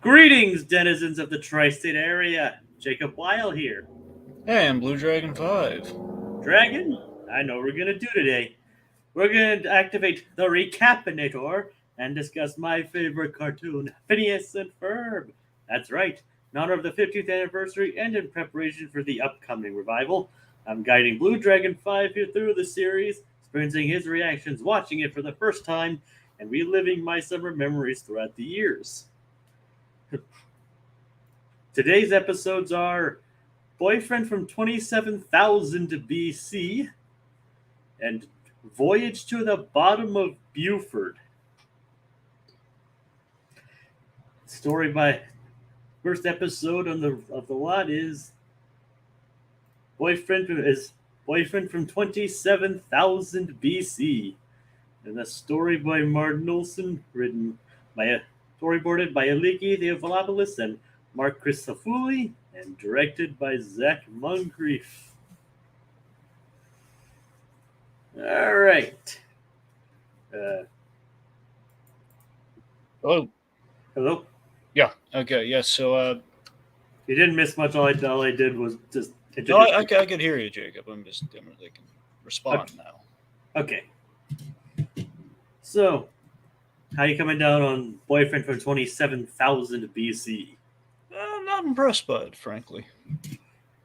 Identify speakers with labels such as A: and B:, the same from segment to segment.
A: Greetings, denizens of the tri-state area. Jacob Weil here.
B: Hey, I'm Blue Dragon 5.
A: Dragon, I know what we're going to do today. We're going to activate the Recap-inator and discuss my favorite cartoon, Phineas and Ferb. That's right. In honor of the 50th anniversary and in preparation for the upcoming revival, I'm guiding Blue Dragon 5 here through the series, experiencing his reactions watching it for the first time, and reliving my summer memories throughout the years. Today's episodes are Boyfriend from 27,000 BC and Voyage to the Bottom of Buford. Story by first episode of the lot is Boyfriend from 27,000 BC, and the story by Martin Olson, storyboarded by Aliki Theophilopoulos and Mark Christofouli, and directed by Zach Moncrief. All right.
B: Hello.
A: Hello.
B: Yeah. Okay. Yeah. So,
A: You didn't miss much. All I did was just
B: no, I can hear you, Jacob. I can respond now.
A: Okay. So, how you coming down on Boyfriend from 27,000 BC?
B: I'm not impressed by it, frankly.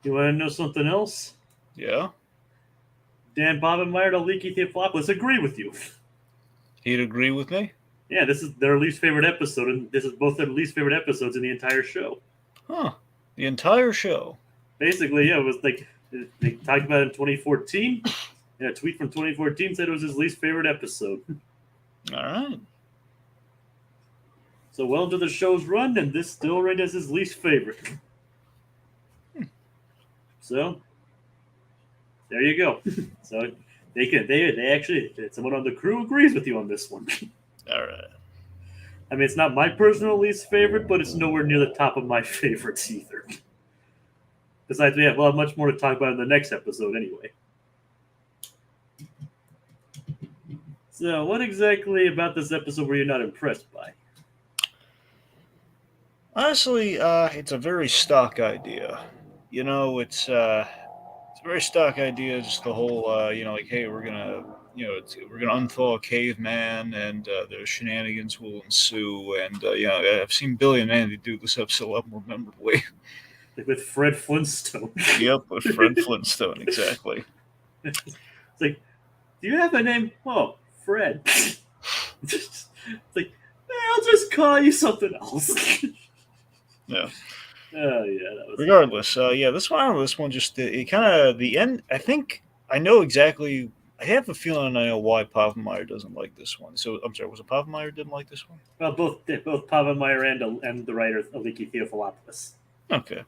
A: You want to know something else?
B: Yeah.
A: Dan Bobenmeyer and Aliki Theophilopoulos agree with you.
B: He'd agree with me?
A: Yeah, this is their least favorite episode, and this is both their least favorite episodes in the entire show.
B: Huh. The entire show.
A: Basically, yeah, it was like they talked about it in 2014, and a tweet from 2014 said it was his least favorite episode.
B: All right.
A: So well into the show's run, and this still rated as his least favorite. So there you go. So they actually, someone on the crew agrees with you on this one.
B: All right.
A: I mean, it's not my personal least favorite, but it's nowhere near the top of my favorites either. Besides, we'll have much more to talk about in the next episode anyway. So, what exactly about this episode were you not impressed by?
B: Honestly, it's a very stock idea. It's a very stock idea. Just the whole, like, hey, we're gonna unthaw a caveman, and the shenanigans will ensue. And I've seen Billy and Mandy do this episode a lot more memorably.
A: Like with Fred Flintstone.
B: Yep, with Fred Flintstone, exactly.
A: It's like, do you have a name? Oh, Fred. It's like, I'll just call you something else.
B: Yeah.
A: Oh yeah. That was
B: Regardless, this one just it kind of the end. I think I know exactly. I have a feeling I know why Povenmire doesn't like this one. So I'm sorry, was it Povenmire didn't like this one?
A: well, both Povenmire and the writer Aliki Theophilopoulos.
B: Okay.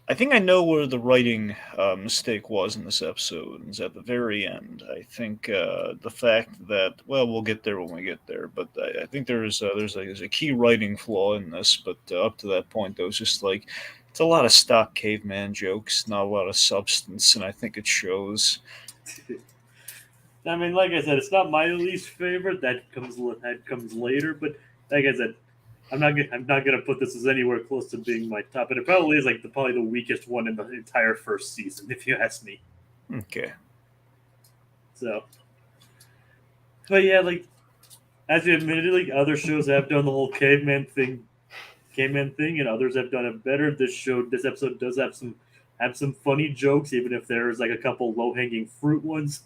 B: I think I know where the writing mistake was in this episode. It's at the very end. I think the fact that, well, we'll get there when we get there, but I think there's a key writing flaw in this. But up to that point, though, it's just like it's a lot of stock caveman jokes, not a lot of substance, and I think it shows.
A: I mean, like I said, it's not my least favorite. That comes later. But like I said, I'm not gonna put this as anywhere close to being my top. And it probably is like probably the weakest one in the entire first season, if you ask me.
B: Okay.
A: So, but yeah, like as you admitted, like other shows have done the whole caveman thing, and others have done it better. This episode does have some funny jokes, even if there's like a couple low hanging fruit ones.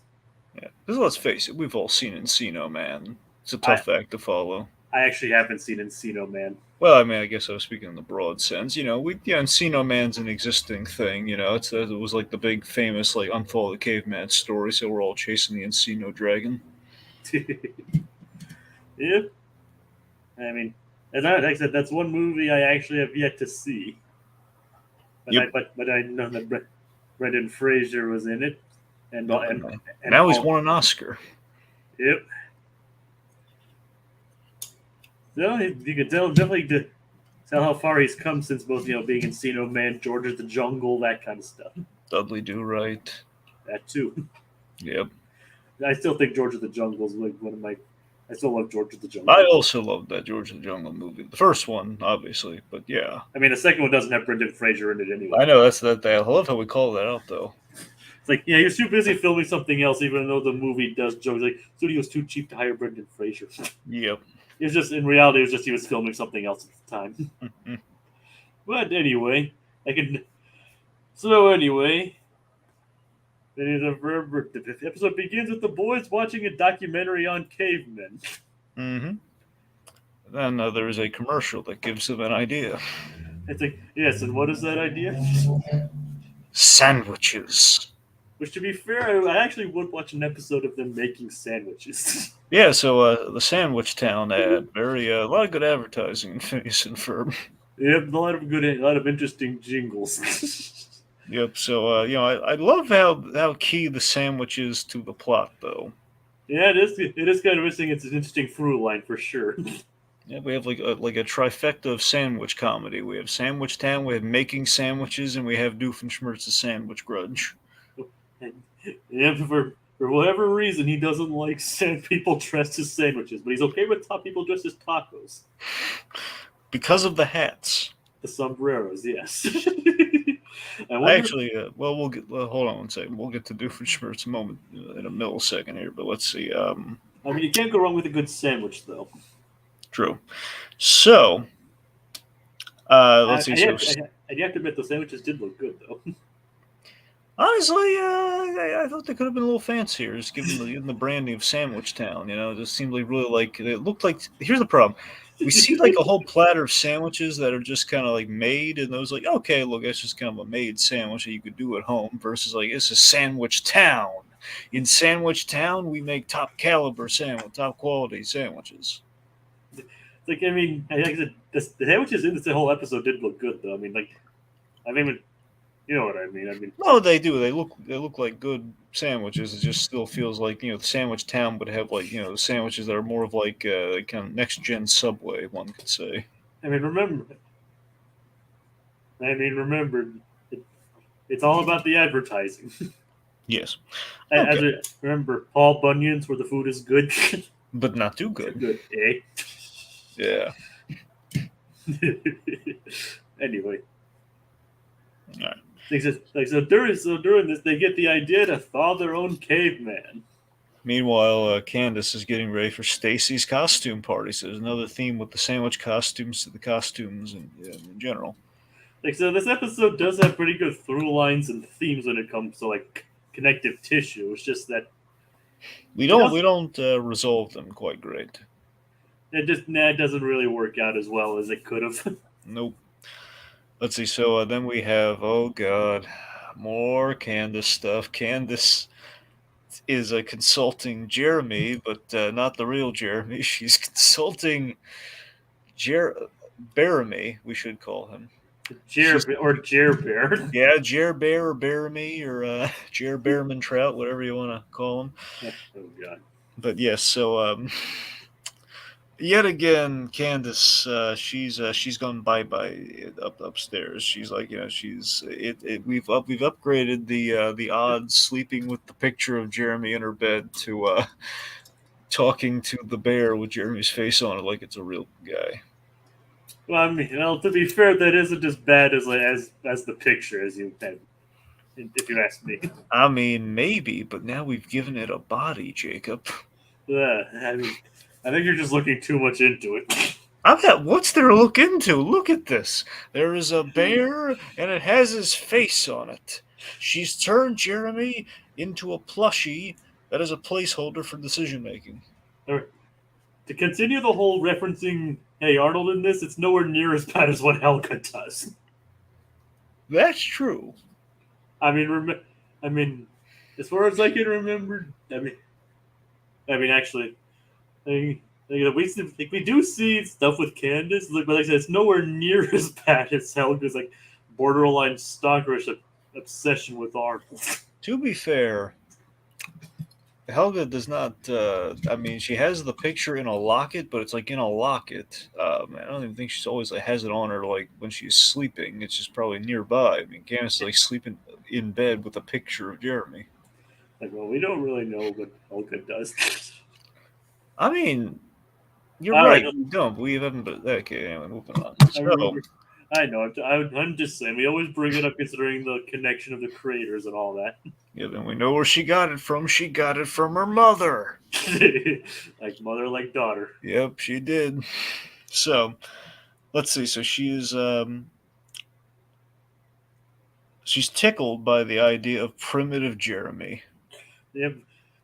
B: Yeah, because let's face it, we've all seen Encino Man. It's a tough act to follow.
A: I actually haven't seen Encino Man.
B: Well, I mean, I guess I was speaking in the broad sense. Encino Man's an existing thing. It was like the big famous like Unthaw the Caveman story. So we're all chasing the Encino dragon.
A: Yeah, I mean, like I said, that's one movie I actually have yet to see. But
B: Yep.
A: I know that Brendan Fraser was in it, and
B: now he's won an Oscar.
A: Yep. So you can definitely tell how far he's come since both being Encino Man, George of the Jungle, that kind of stuff.
B: Dudley Do Right.
A: That too.
B: Yep.
A: I still think George of the Jungle is like one of my I still love George of the Jungle.
B: I also loved that George of the Jungle movie. The first one, obviously, but yeah.
A: I mean, the second one doesn't have Brendan Fraser in it anyway.
B: I know that's that. I love how we call that out, though.
A: It's like, yeah, you're too busy filming something else, even though the movie does jokes. Like, studio's too cheap to hire Brendan Fraser.
B: Yep.
A: It's just, in reality, it was just he was filming something else at the time. But anyway, So anyway, the episode begins with the boys watching a documentary on cavemen.
B: Mm-hmm. Then there is a commercial that gives them an idea.
A: It's like, yes, and what is that idea?
B: Sandwiches.
A: Which, to be fair, I actually would watch an episode of them making sandwiches.
B: Yeah, so the Sandwich Town ad, a lot of good advertising in Phineas and Ferb.
A: Yep, a lot of interesting jingles.
B: Yep. So I love how key the sandwich is to the plot, though.
A: Yeah, it is. It is kind of interesting. It's an interesting through line for sure.
B: Yeah, we have like a trifecta of sandwich comedy. We have Sandwich Town, we have making sandwiches, and we have Doofenshmirtz's Sandwich Grudge.
A: Yeah, for whatever reason, he doesn't like people dressed as sandwiches, but he's okay with people dressed as tacos.
B: Because of the hats.
A: The sombreros, yes.
B: Actually, we'll get. Hold on one second. We'll get to Doofenshmirtz moment in a millisecond here, but let's see.
A: I mean, you can't go wrong with a good sandwich, though.
B: True. So, let's see.
A: And you have to admit, the sandwiches did look good, though.
B: Honestly, I thought they could have been a little fancier, just given the branding of Sandwich Town. It just seemed like really like it looked like. Here's the problem: we see like a whole platter of sandwiches that are just kind of like made, and those like, okay, look, that's just kind of a made sandwich that you could do at home. Versus like, this is Sandwich Town. In Sandwich Town, we make top quality sandwiches.
A: Like, I mean, the sandwiches in this whole episode did look good, though. I mean, you know what I mean.
B: No, they do. They look like good sandwiches. It just still feels like Sandwich Town would have like sandwiches that are more of like kind of next gen Subway, one could say.
A: Remember, it's all about the advertising.
B: Yes.
A: Okay. Remember, Paul Bunyan's where the food is good,
B: but not too good.
A: Good, eh?
B: Yeah.
A: Anyway.
B: All right.
A: So during this, they get the idea to thaw their own caveman.
B: Meanwhile, Candace is getting ready for Stacy's costume party. So there's another theme with the sandwich costumes to the costumes in general.
A: So this episode does have pretty good through lines and themes when it comes to like connective tissue. It's just that
B: we don't resolve them quite great.
A: It doesn't really work out as well as it could have.
B: Nope. Let's see. So then we have, oh god, more Candace stuff. Candace is consulting Jeremy, but not the real Jeremy. She's consulting Jeremy, we should call him.
A: Jer Bear.
B: Yeah, Jer Bear or Baramy or Jer Bearman Trout, whatever you want to call him.
A: Oh god.
B: But yes, so yet again, Candace, she's gone bye upstairs. She's like, we've upgraded the odds sleeping with the picture of Jeremy in her bed to talking to the bear with Jeremy's face on it like it's a real guy.
A: Well, to be fair, that isn't as bad as the picture as you had, if you ask me.
B: I mean, maybe, but now we've given it a body, Jacob.
A: I think you're just looking too much into it.
B: What's there to look into? Look at this. There is a bear, and it has his face on it. She's turned Jeremy into a plushie that is a placeholder for decision making.
A: To continue the whole referencing Hey Arnold in this, it's nowhere near as bad as what Helga does.
B: That's true.
A: I mean, as far as I can remember, actually, we do see stuff with Candace, but like I said, it's nowhere near as bad as Helga's like borderline stalkerish obsession with Arnold.
B: To be fair, Helga does not. She has the picture in a locket, but it's like in a locket. I don't even think she's always has it on her like when she's sleeping. It's just probably nearby. I mean, Candace is like sleeping in bed with a picture of Jeremy.
A: Like, well, we don't really know what Helga does.
B: I mean, you're
A: All right,
B: right. We don't. We haven't. But okay, anyway, moving on.
A: I
B: So,
A: remember. I know. I'm just saying. We always bring it up considering the connection of the creators and all that.
B: yeah, then we know where she got it from. She got it from her mother.
A: Like mother, like daughter.
B: Yep, she did. So, let's see. So she's tickled by the idea of primitive Jeremy.
A: Yep.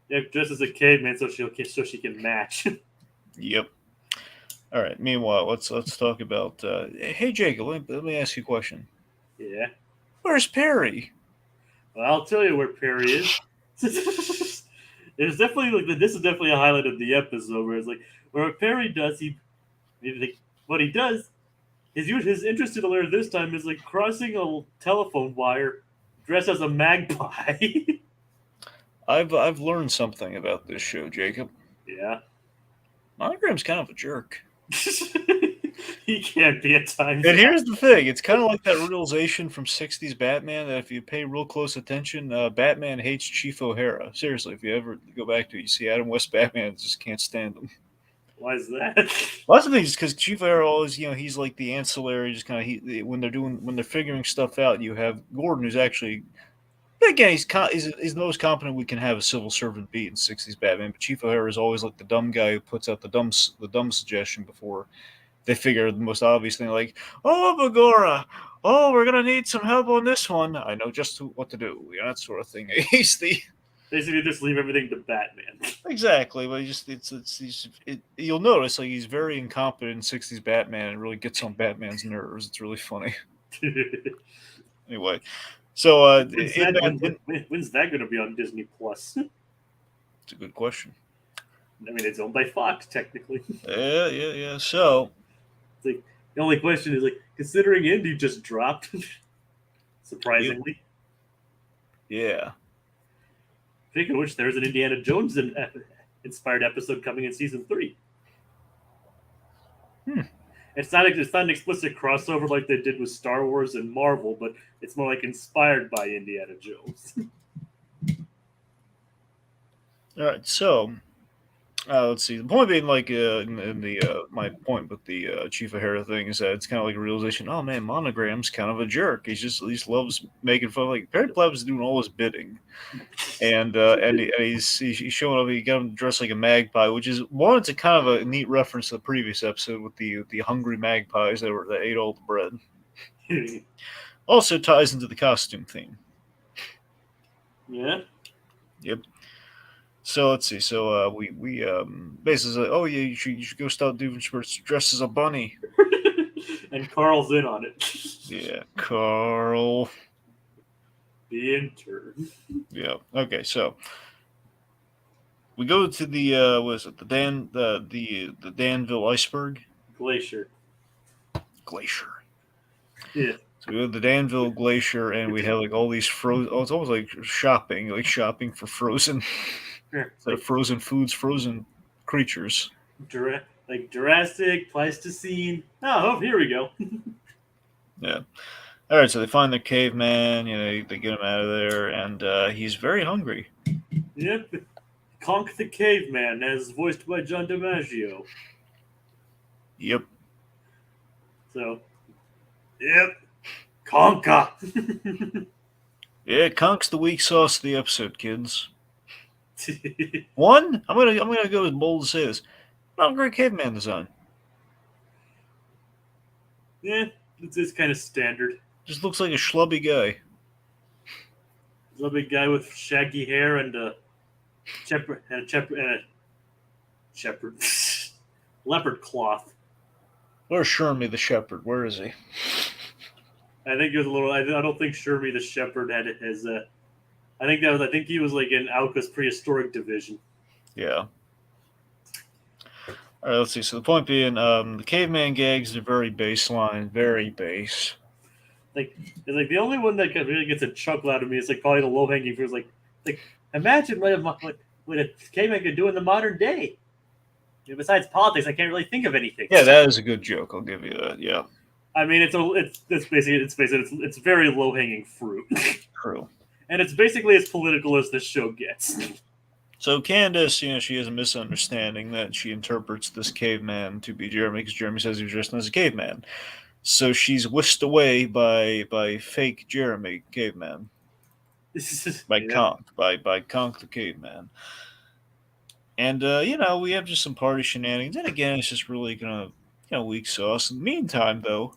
A: Yep. Just as a caveman, so she can match.
B: Yep. All right. Meanwhile, let's talk about. Hey, Jacob. Let me ask you a question.
A: Yeah.
B: Where's Perry?
A: Well, I'll tell you where Perry is. It's definitely like this is definitely a highlight of the episode where it's like where Perry does what he does his interest in the lair this time is like crossing a telephone wire dressed as a magpie.
B: I've learned something about this show, Jacob.
A: Yeah.
B: Monogram's kind of a jerk.
A: He can't be at times.
B: And here's the thing: it's kind of like that realization from '60s Batman that if you pay real close attention, Batman hates Chief O'Hara. Seriously, if you ever go back to it, you see Adam West Batman just can't stand him.
A: Why is that?
B: Lots of things because Chief O'Hara always, he's like the ancillary, just kind of when they're figuring stuff out. You have Gordon, who's actually again he's the most competent we can have a civil servant be in '60s Batman. But Chief O'Hara is always like the dumb guy who puts out the dumb suggestion before they figure the most obvious thing, like, oh, Bagora, oh, we're going to need some help on this one. I know just what to do, that sort of thing. He's the...
A: Basically, just leave everything to Batman.
B: Exactly, but you'll notice, like, he's very incompetent in '60s Batman and really gets on Batman's nerves. It's really funny. Anyway, so...
A: when's that going to be on Disney Plus?
B: It's a good question.
A: I mean, it's owned by Fox, technically.
B: Yeah. So...
A: Like, the only question is like, considering Indy just dropped, surprisingly.
B: Yeah.
A: Speaking of which, there's an Indiana Jones inspired episode coming in season 3. It's not an explicit crossover like they did with Star Wars and Marvel, but it's more like inspired by Indiana Jones.
B: All right, so let's see. The point being, like, in the my point with the Chief O'Hara thing is that it's kind of like a realization. Oh man, Monogram's kind of a jerk. He just loves making fun. Like Perry Pleb's doing all his bidding, and he's showing up. He got him dressed like a magpie, which is one. It's a kind of a neat reference to the previous episode with the hungry magpies that ate all the bread. Also ties into the costume theme.
A: Yeah.
B: Yep. So let's see. So we basically like, oh yeah, you should go start doing dress as a bunny.
A: And Carl's in on it.
B: Yeah, Carl.
A: The intern.
B: Yeah. Okay. So we go to the what is it? The Danville iceberg.
A: Glacier. Yeah.
B: So we go to the Danville Glacier, and we have like all these frozen. Oh, it's almost like shopping for frozen. Like frozen foods, frozen creatures.
A: Like Jurassic, Pleistocene. Oh, here we go.
B: Yeah. All right, so they find the caveman. They get him out of there, and he's very hungry.
A: Yep. Conk the Caveman, as voiced by John DiMaggio.
B: Yep.
A: So, yep. Conka.
B: Yeah, Conk's the weak sauce of the episode, kids. One, I'm gonna go as bold as say this. Not a great caveman design.
A: Yeah, it's kind of standard.
B: Just looks like a schlubby guy.
A: Schlubby guy with shaggy hair and a leopard cloth.
B: Where's Shermie the shepherd? Where is he?
A: I think it was a little. I don't think Shermie the shepherd had his. I think he was like in Alka's prehistoric division.
B: Yeah. All right, let's see. So the point being, the caveman gags are very baseline, very base.
A: It's like the only one that really gets a chuckle out of me is like probably the low hanging fruit. Like imagine what a caveman could do in the modern day. Besides politics, I can't really think of anything.
B: Yeah, that is a good joke. I'll give you that. Yeah.
A: I mean, it's very low hanging fruit.
B: True.
A: And it's basically as political as this show gets.
B: So Candace, she has a misunderstanding that she interprets this caveman to be Jeremy because Jeremy says he was dressed as a caveman. So she's whisked away by fake Jeremy caveman, by
A: Yeah.
B: Conk the caveman. And we have just some party shenanigans. And again, it's just really gonna weak sauce. In the meantime, though,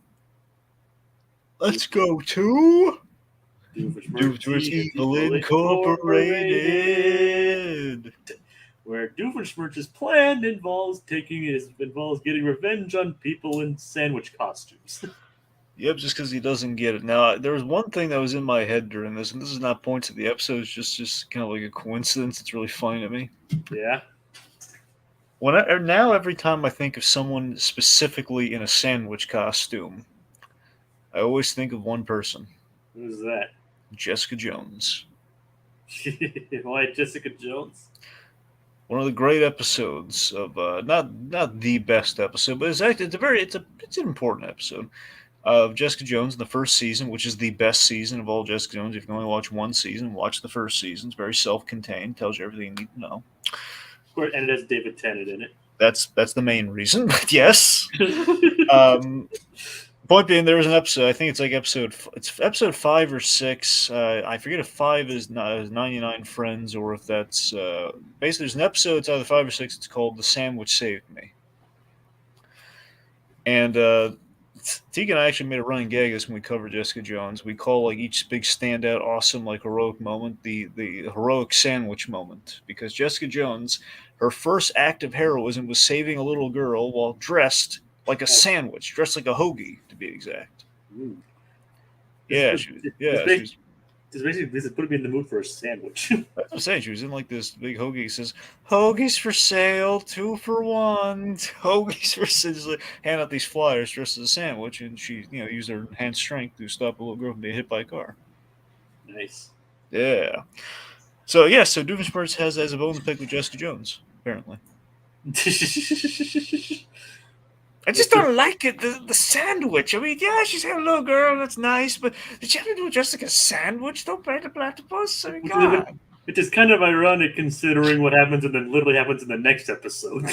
B: let's go to Doofenshmirtz Evil
A: Evil Incorporated,
B: Incorporated.
A: where Doofenshmirtz's plan involves getting revenge on people in sandwich costumes.
B: Yep, just because he doesn't get it. Now, there was one thing that was in my head during this, and this is not points of the episode. It's just kind of like a coincidence. It's really funny to me.
A: Yeah.
B: Now every time I think of someone specifically in a sandwich costume, I always think of one person,
A: Who's that?
B: Jessica Jones.
A: Why Jessica Jones?
B: One of the great episodes of not the best episode, but it's an important episode of Jessica Jones in the first season, which is the best season of all Jessica Jones. If you can only watch one season, watch the first season. It's very self-contained, tells you everything you need to know.
A: Of course, and it has David Tennant in it.
B: That's the main reason. But yes. Point being, there was an episode. I think it's episode 5 or 6. I forget if 5 is 99 Friends or if that's basically there's an episode. It's either 5 or 6. It's called "The Sandwich Saved Me," and Tegan and I actually made a running gag this when we covered Jessica Jones. We call like each big standout, awesome, like heroic moment the heroic sandwich moment because Jessica Jones, her first act of heroism was saving a little girl while dressed like a sandwich, dressed like a hoagie, to be exact.
A: Ooh.
B: Yeah,
A: This,
B: she was.
A: this,
B: Yeah, she was.
A: this is putting me in the mood for a sandwich.
B: That's what I'm saying. She was in like this big hoagie. It says hoagies for sale, 2 for 1. Hoagies for sale. Just like, hand out these flyers dressed as a sandwich, and she, used her enhanced strength to stop a little girl from being hit by a car.
A: Nice.
B: Yeah. So Doofenshmirtz has a bone to pick with Jessica Jones, apparently. I just don't like it, the sandwich. I mean, yeah, she's a little girl, that's nice, but did you have to do just like a sandwich? Don't bite the platypus? I mean, God.
A: Which is kind of ironic considering what happens and then literally happens in the next episode.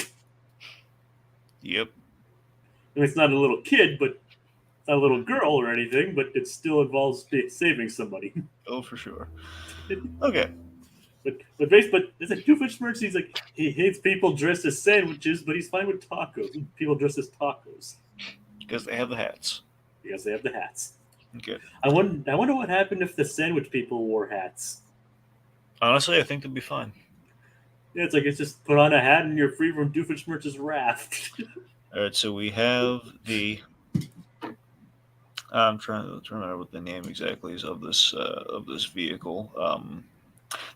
B: Yep.
A: I mean, it's not a little kid, but it's not a little girl or anything, but it still involves saving somebody.
B: Oh, for sure. Okay.
A: But it's a Doofenshmirtz. He's like he hates people dressed as sandwiches, but he's fine with tacos. People dressed as tacos
B: Because they have the hats.
A: because they have the hats.
B: Okay.
A: I wonder what happened if the sandwich people wore hats.
B: Honestly, I think they'll be fine.
A: Yeah, it's just put on a hat and you're free from Doofenshmirtz's wrath.
B: All right, so we have the. I'm trying to remember what the name exactly is of this vehicle.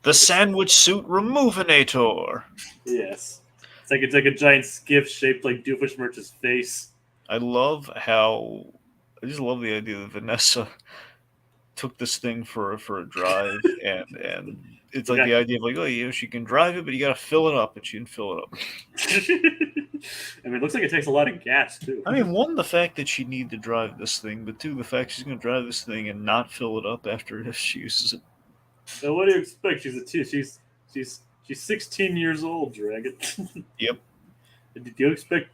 B: The Sandwich Suit Removinator.
A: Yes, it's like a giant skiff shaped like Doofenshmirtz's face.
B: I just love the idea that Vanessa took this thing for a drive, and it's like the idea of like, oh, she can drive it, but you got to fill it up, and she didn't fill it up.
A: I mean, it looks like it takes a lot of gas too.
B: I mean, one, the fact that she need to drive this thing, but two, the fact she's going to drive this thing and not fill it up after she uses it.
A: Now, what do you expect? She's 16 years old, Dragon.
B: Yep.
A: Do you expect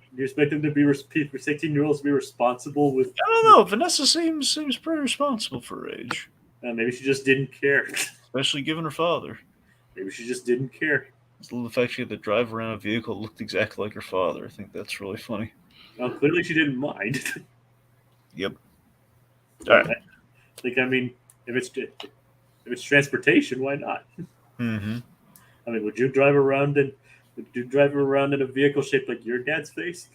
A: them to be 16-year-olds to be responsible with?
B: I don't know. Vanessa seems pretty responsible for her age.
A: Maybe she just didn't care.
B: Especially given her father.
A: Maybe she just didn't care.
B: The fact she had to drive around a vehicle that looked exactly like her father. I think that's really funny.
A: Well, clearly she didn't mind.
B: Yep. All right.
A: Like, I mean, if it's transportation, why not?
B: Mm-hmm.
A: I mean, would you drive around in a vehicle shaped like your dad's face?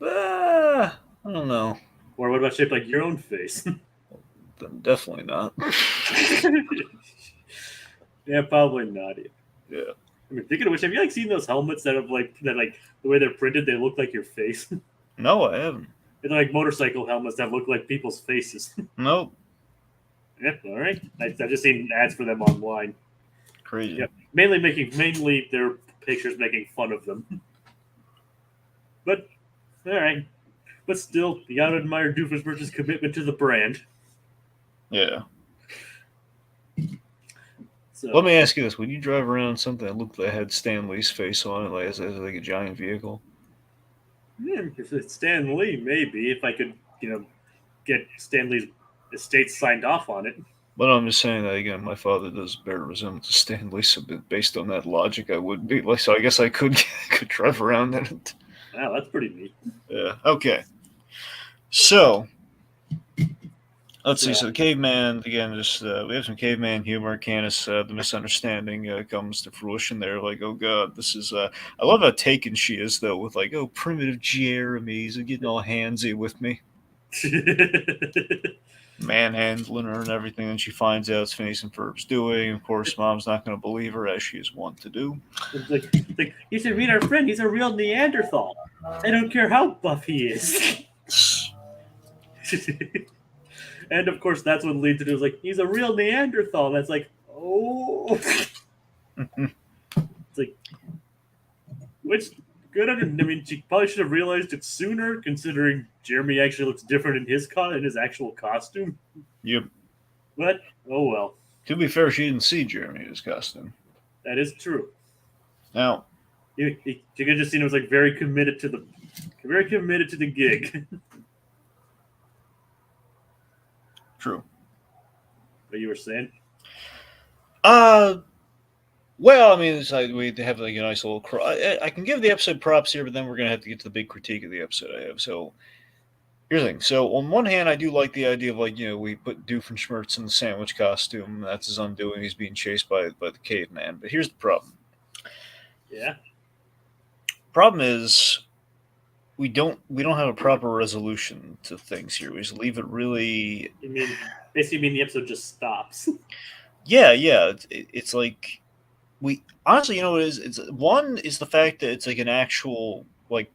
B: I don't know.
A: Or what about shaped like your own face?
B: Definitely not.
A: Yeah, probably not.
B: Yeah.
A: I mean, thinking of which, have you seen those helmets that the way they're printed, they look like your face?
B: No, I haven't.
A: They're like motorcycle helmets that look like people's faces.
B: Nope.
A: Yep, all right. I've just seen ads for them online.
B: Crazy.
A: Yep. Mainly their pictures making fun of them. But all right. But still, you gotta admire Doofenshmirtz's commitment to the brand.
B: Yeah.
A: So
B: Let me ask you this: would you drive around something that looked like had Stan Lee's face on it, like as like a giant vehicle?
A: if it's Stan Lee, maybe if I could, get Stanley's estate signed off on it.
B: But I'm just saying that again. My father does bear resemblance to Stan Lee, so based on that logic, I would be like. So I guess I could could drive around in it.
A: Wow, that's pretty neat.
B: Yeah. Okay. So let's see.
A: So
B: So the caveman again. Just we have some caveman humor. Candace, the misunderstanding comes to fruition there. Like, oh god, this is. I love how taken she is though, with like, oh, primitive Jeremy's getting all handsy with me, manhandling her and everything. And she finds out it's Phineas and Ferb's doing. Of course, mom's not going to believe her, as she is wont to do.
A: it's like you should meet our friend. He's a real Neanderthal. I don't care how buff he is. And of course, that's what leads to it. Like he's a real Neanderthal. And that's like, oh, it's like which good. I mean, she probably should have realized it sooner, considering Jeremy actually looks different in his actual costume.
B: Yep.
A: But oh well.
B: To be fair, she didn't see Jeremy in his costume.
A: That is true.
B: Now,
A: You could just see him was like very committed to the gig.
B: true.
A: What you were saying?
B: Well, I mean, it's like we have like a nice little. I can give the episode props here, but then we're gonna have to get to the big critique of the episode I have. So here's the thing. So on one hand, I do like the idea of like we put Doofenshmirtz in the sandwich costume. That's his undoing. He's being chased by the caveman. But here's the problem.
A: Yeah.
B: Problem is we don't have a proper resolution to things here. We just leave it really.
A: You mean basically you mean the episode just stops?
B: Yeah. It's like we honestly, you know what it is? It's one is the fact that it's like an actual like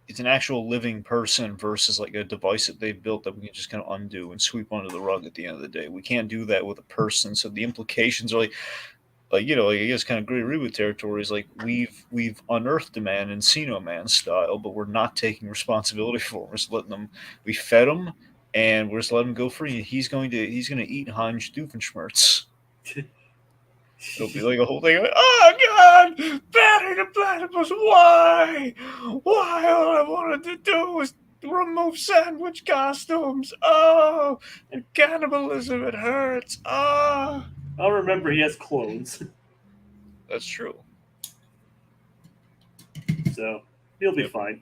B: it's an actual living person versus like a device that they've built that we can just kind of undo and sweep under the rug at the end of the day. We can't do that with a person, so the implications are like I guess kind of gray reboot territory is like we've unearthed a man Encino Man style, but we're not taking responsibility for him. We're just letting him. We fed him, and we're just letting him go free. He's going to eat Heinz Doofenshmirtz. It'll be like a whole thing. Like, oh God, Batty the Platypus! Why? All I wanted to do was remove sandwich costumes. Oh, and cannibalism, it hurts. Oh.
A: I'll remember he has clones,
B: That's true.
A: so he'll be
B: Yep.
A: fine.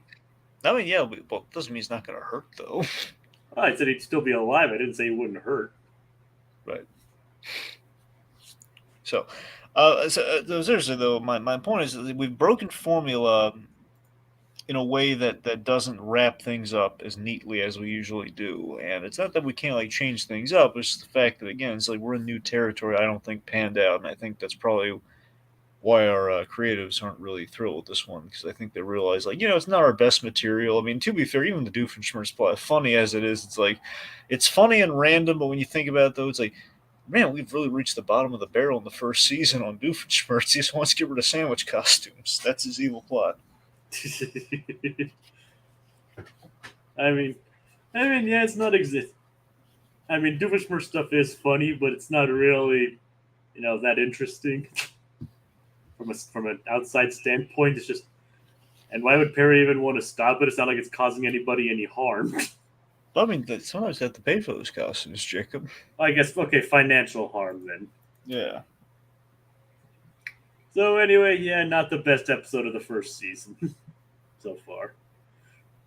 B: I mean, yeah, well, it doesn't mean he's not going to hurt, though.
A: Oh, I said he'd still be alive. I didn't say he wouldn't hurt.
B: Right. So seriously, though, my point is that we've broken formula in a way that doesn't wrap things up as neatly as we usually do. And it's not that we can't, like, change things up. It's just the fact that, again, it's like we're in new territory I don't think panned out. And I think that's probably why our creatives aren't really thrilled with this one, because I think they realize, like, it's not our best material. I mean, to be fair, even the Doofenshmirtz plot, funny as it is, it's like, it's funny and random, but when you think about it, though, it's like, man, we've really reached the bottom of the barrel in the first season on Doofenshmirtz. He just wants to get rid of sandwich costumes. That's his evil plot.
A: I mean, yeah, it's not exist. I mean, Doofenshmirtz stuff is funny, but it's not really, that interesting. From an outside standpoint, it's just. And why would Perry even want to stop it? It's not like it's causing anybody any harm.
B: I mean, sometimes they have to pay for those costumes, Jacob.
A: I guess, okay, financial harm then.
B: Yeah.
A: So anyway, yeah, not the best episode of the first season so far.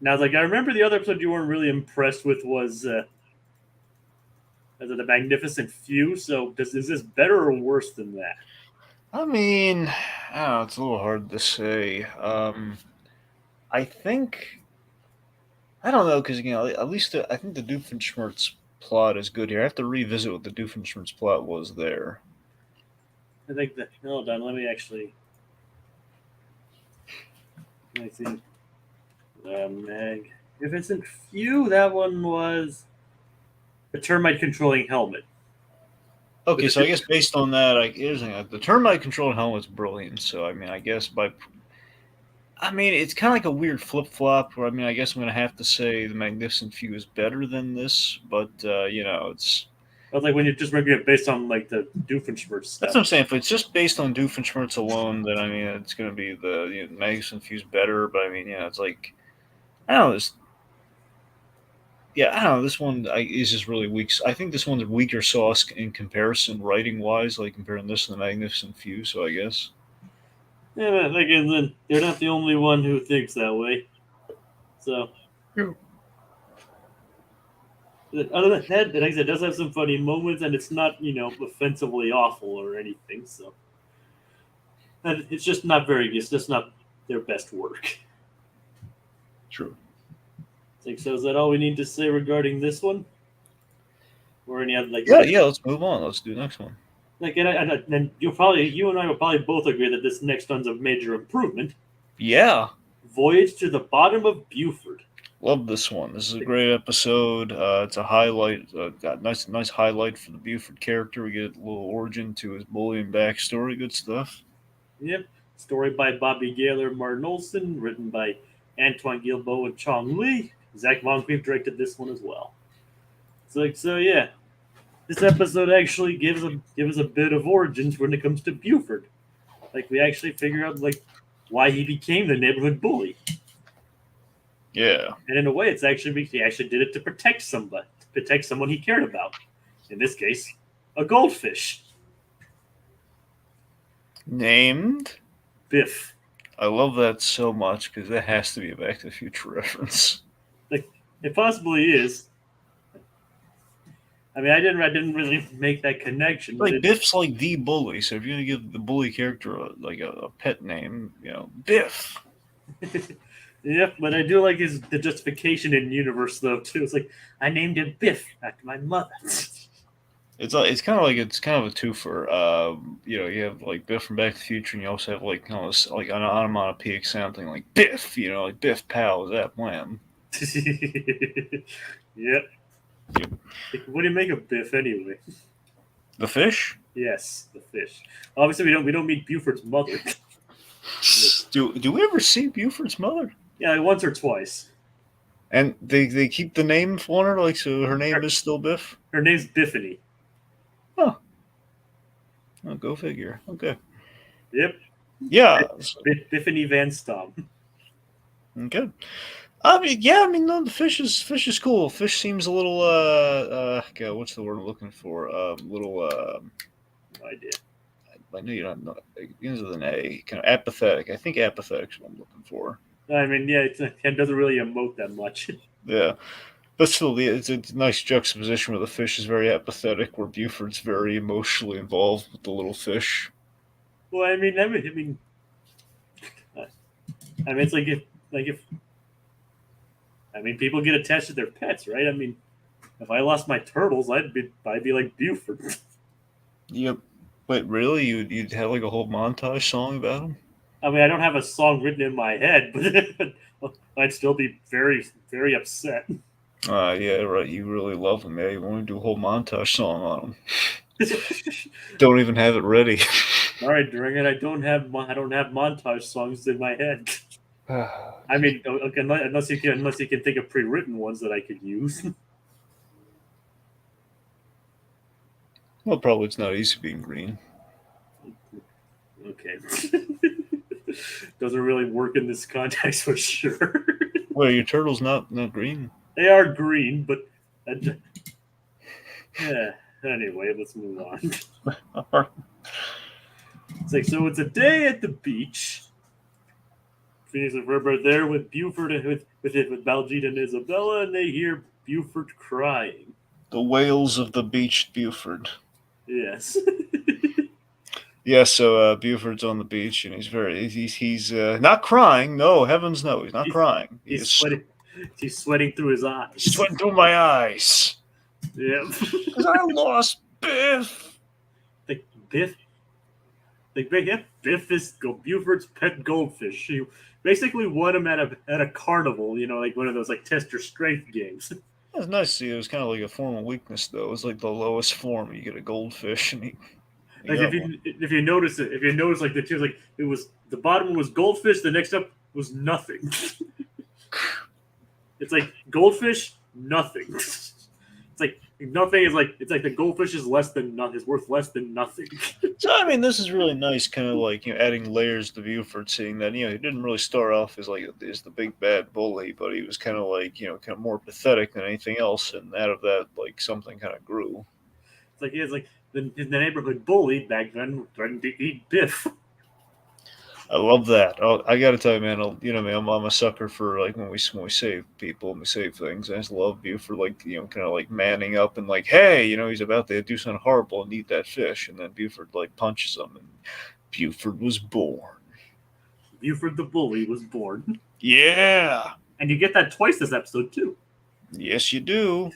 A: Now, I remember the other episode you weren't really impressed with was The Magnificent Few. So is this better or worse than that?
B: I mean, I don't know, it's a little hard to say. I think, I don't know, because at least I think the Doofenshmirtz plot is good here. I have to revisit what the Doofenshmirtz plot was there.
A: I think that. Hold on, let me think. Magnificent Few. That one was the termite controlling helmet.
B: Okay, so I guess based on that, here's the thing. The termite controlled helmet's brilliant. So I mean, I guess it's kind of like a weird flip flop. Where I guess I'm gonna have to say the Magnificent Few is better than this, but it's
A: But like when you're just making it based on like the Doofenshmirtz stuff.
B: That's what I'm saying. If it's just based on Doofenshmirtz alone, then I mean it's going to be the Magus and Fuse better. But I mean, it's like I don't know. I don't know. This one is just really weak. I think this one's weaker sauce in comparison, writing wise, like comparing this to the Magnificent Few. So I guess.
A: Yeah, but again, then they're not the only one who thinks that way. So.
B: Yeah.
A: Other than that, like I said, it does have some funny moments, and it's not offensively awful or anything. So. And it's just not very. It's just not their best work.
B: True.
A: So is that all we need to say regarding this one? Or any other
B: Yeah. Let's move on. Let's do the next one.
A: And you and I will probably both agree that this next one's a major improvement.
B: Yeah.
A: Voyage to the Bottom of Buford.
B: Love this one. This is a great episode. It's a highlight. Got nice highlight for the Buford character. We get a little origin to his bullying backstory. Good stuff.
A: Yep. Story by Bobby Gaylor, Martin Olson, written by Antoine Gilbo and Chong Lee. Zach Moncrief directed this one as well. So yeah. This episode actually gives us a bit of origins when it comes to Buford. Like we actually figure out why he became the neighborhood bully.
B: Yeah.
A: And in a way, he actually did it to protect somebody, to protect someone he cared about. In this case, a goldfish.
B: Named
A: Biff.
B: I love that so much because that has to be a Back to the Future reference.
A: It possibly is. I mean, I didn't really make that connection.
B: Biff's like the bully, so if you're gonna give the bully character a pet name, Biff.
A: Yeah, but I do like the justification in universe though too. It's like I named him Biff after my mother.
B: It's kind of a twofer. You have like Biff from Back to the Future, and you also have like kind of like an onomatopoeic sound thing like Biff. Like Biff Pow is that wham.
A: Yep. What do you make of Biff anyway?
B: The fish?
A: Yes, the fish. Obviously, we don't meet Buford's mother.
B: Do we ever see Buford's mother?
A: Yeah, once or twice.
B: And they keep the name on her, so her name is still Biff?
A: Her name's Biffany.
B: Huh. Oh, go figure. Okay.
A: Yep.
B: Yeah.
A: Biffany Van Stom.
B: Okay. No, the fish is cool. Fish seems a little God, what's the word I'm looking for? No idea. I know you don't know. It begins with an A. Kind of apathetic. I think apathetic is what I'm looking for.
A: I mean, yeah, it doesn't really emote that much.
B: Yeah. But still, it's a nice juxtaposition where the fish is very apathetic, where Buford's very emotionally involved with the little fish.
A: Well, I mean, it's if people get attached to their pets, right? I mean, if I lost my turtles, I'd be like Buford.
B: Yep. Wait, really? You'd have like a whole montage song about him?
A: I mean, I don't have a song written in my head, but I'd still be very, very upset.
B: Yeah, right. You really love him, man. You want to do a whole montage song on him. Don't even have it ready.
A: All right, during it, I don't have montage songs in my head. I mean, okay, unless you can think of pre-written ones that I could use.
B: Well, probably it's not easy being green.
A: Okay. Doesn't really work in this context for sure.
B: Well, your turtle's not green.
A: They are green, but yeah. Anyway, let's move on. It's a day at the beach. Phineas and Ferb are there with Buford and with Baljeet and Isabella, and they hear Buford crying.
B: The whales of the beach, Buford.
A: Yes.
B: Yeah, so Buford's on the beach, and he's not crying. No, heavens no, he's not crying.
A: He's sweating. He's sweating through his eyes.
B: Sweating through my eyes.
A: Yeah.
B: Because I lost Biff.
A: Biff is Buford's pet goldfish. He basically won him at a carnival, like one of those test your strength games.
B: That's nice to see. It was kind of like a form of weakness, though. It was like the lowest form. You get a goldfish, and
A: if you notice the two, it was the bottom was goldfish, the next up was nothing. It's like goldfish, nothing. It's like Nothing is like it's like the goldfish is less than nothing. Is worth less than nothing.
B: So I mean, this is really nice, kind of like adding layers to Buford, seeing that he didn't really start off as like as the big bad bully, but he was kind of like kind of more pathetic than anything else, and out of that, like something kind of grew.
A: It's like he has like the neighborhood bully back then threatened to eat Biff.
B: I love that. I got to tell you, man. Man, I'm a sucker for like when we save people, and we save things. I just love Buford, like kind of like manning up and like, hey, he's about to do something horrible and eat that fish, and then Buford like punches him, and Buford was born.
A: Buford the bully was born,
B: Yeah.
A: and you get that twice this episode too.
B: Yes, you do.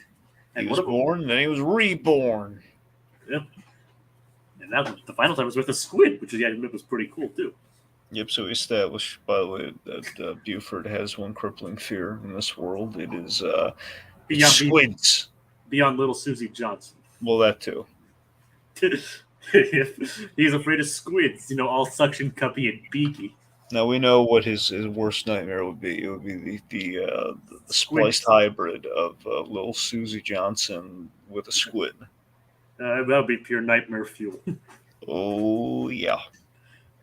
B: He
A: And
B: was born, and then he was reborn.
A: Yep. And that the final time was with a squid, which was pretty cool too.
B: Yep, so we established, by the way, that Buford has one crippling fear in this world. It is squids.
A: Beyond little Susie Johnson.
B: Well, that too.
A: He's afraid of squids, all suction cuppy and beaky.
B: Now we know what his worst nightmare would be. It would be the spliced hybrid of little Susie Johnson with a squid.
A: That would be pure nightmare fuel.
B: Oh, yeah.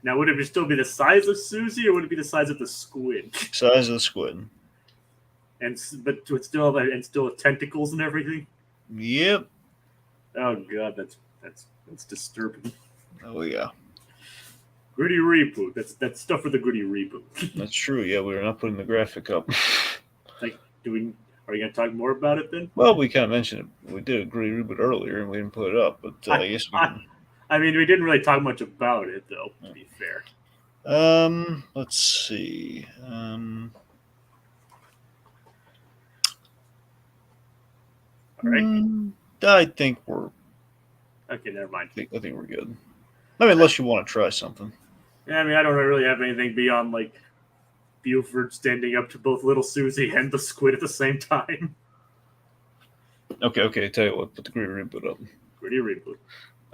A: Now, would it still be the size of Susie, or would it be the size of the squid?
B: Size of the squid.
A: But with still with tentacles and everything.
B: Yep.
A: Oh god, that's disturbing.
B: Oh yeah.
A: Gritty reboot. That's stuff for the gritty reboot.
B: That's true. Yeah, we're not putting the graphic up.
A: Like, are we going to talk more about it then?
B: Well, we kind of mentioned it. We did a gritty reboot earlier, and we didn't put it up. But I guess we can.
A: I mean, we didn't really talk much about it, though. To be fair.
B: Let's see.
A: All right.
B: I think we're.
A: Okay, never mind.
B: I think we're good. I mean, unless you want to try something.
A: Yeah, I mean, I don't really have anything beyond like Buford standing up to both little Susie and the squid at the same time.
B: Okay. Tell you what, put the gritty reboot up.
A: Gritty reboot.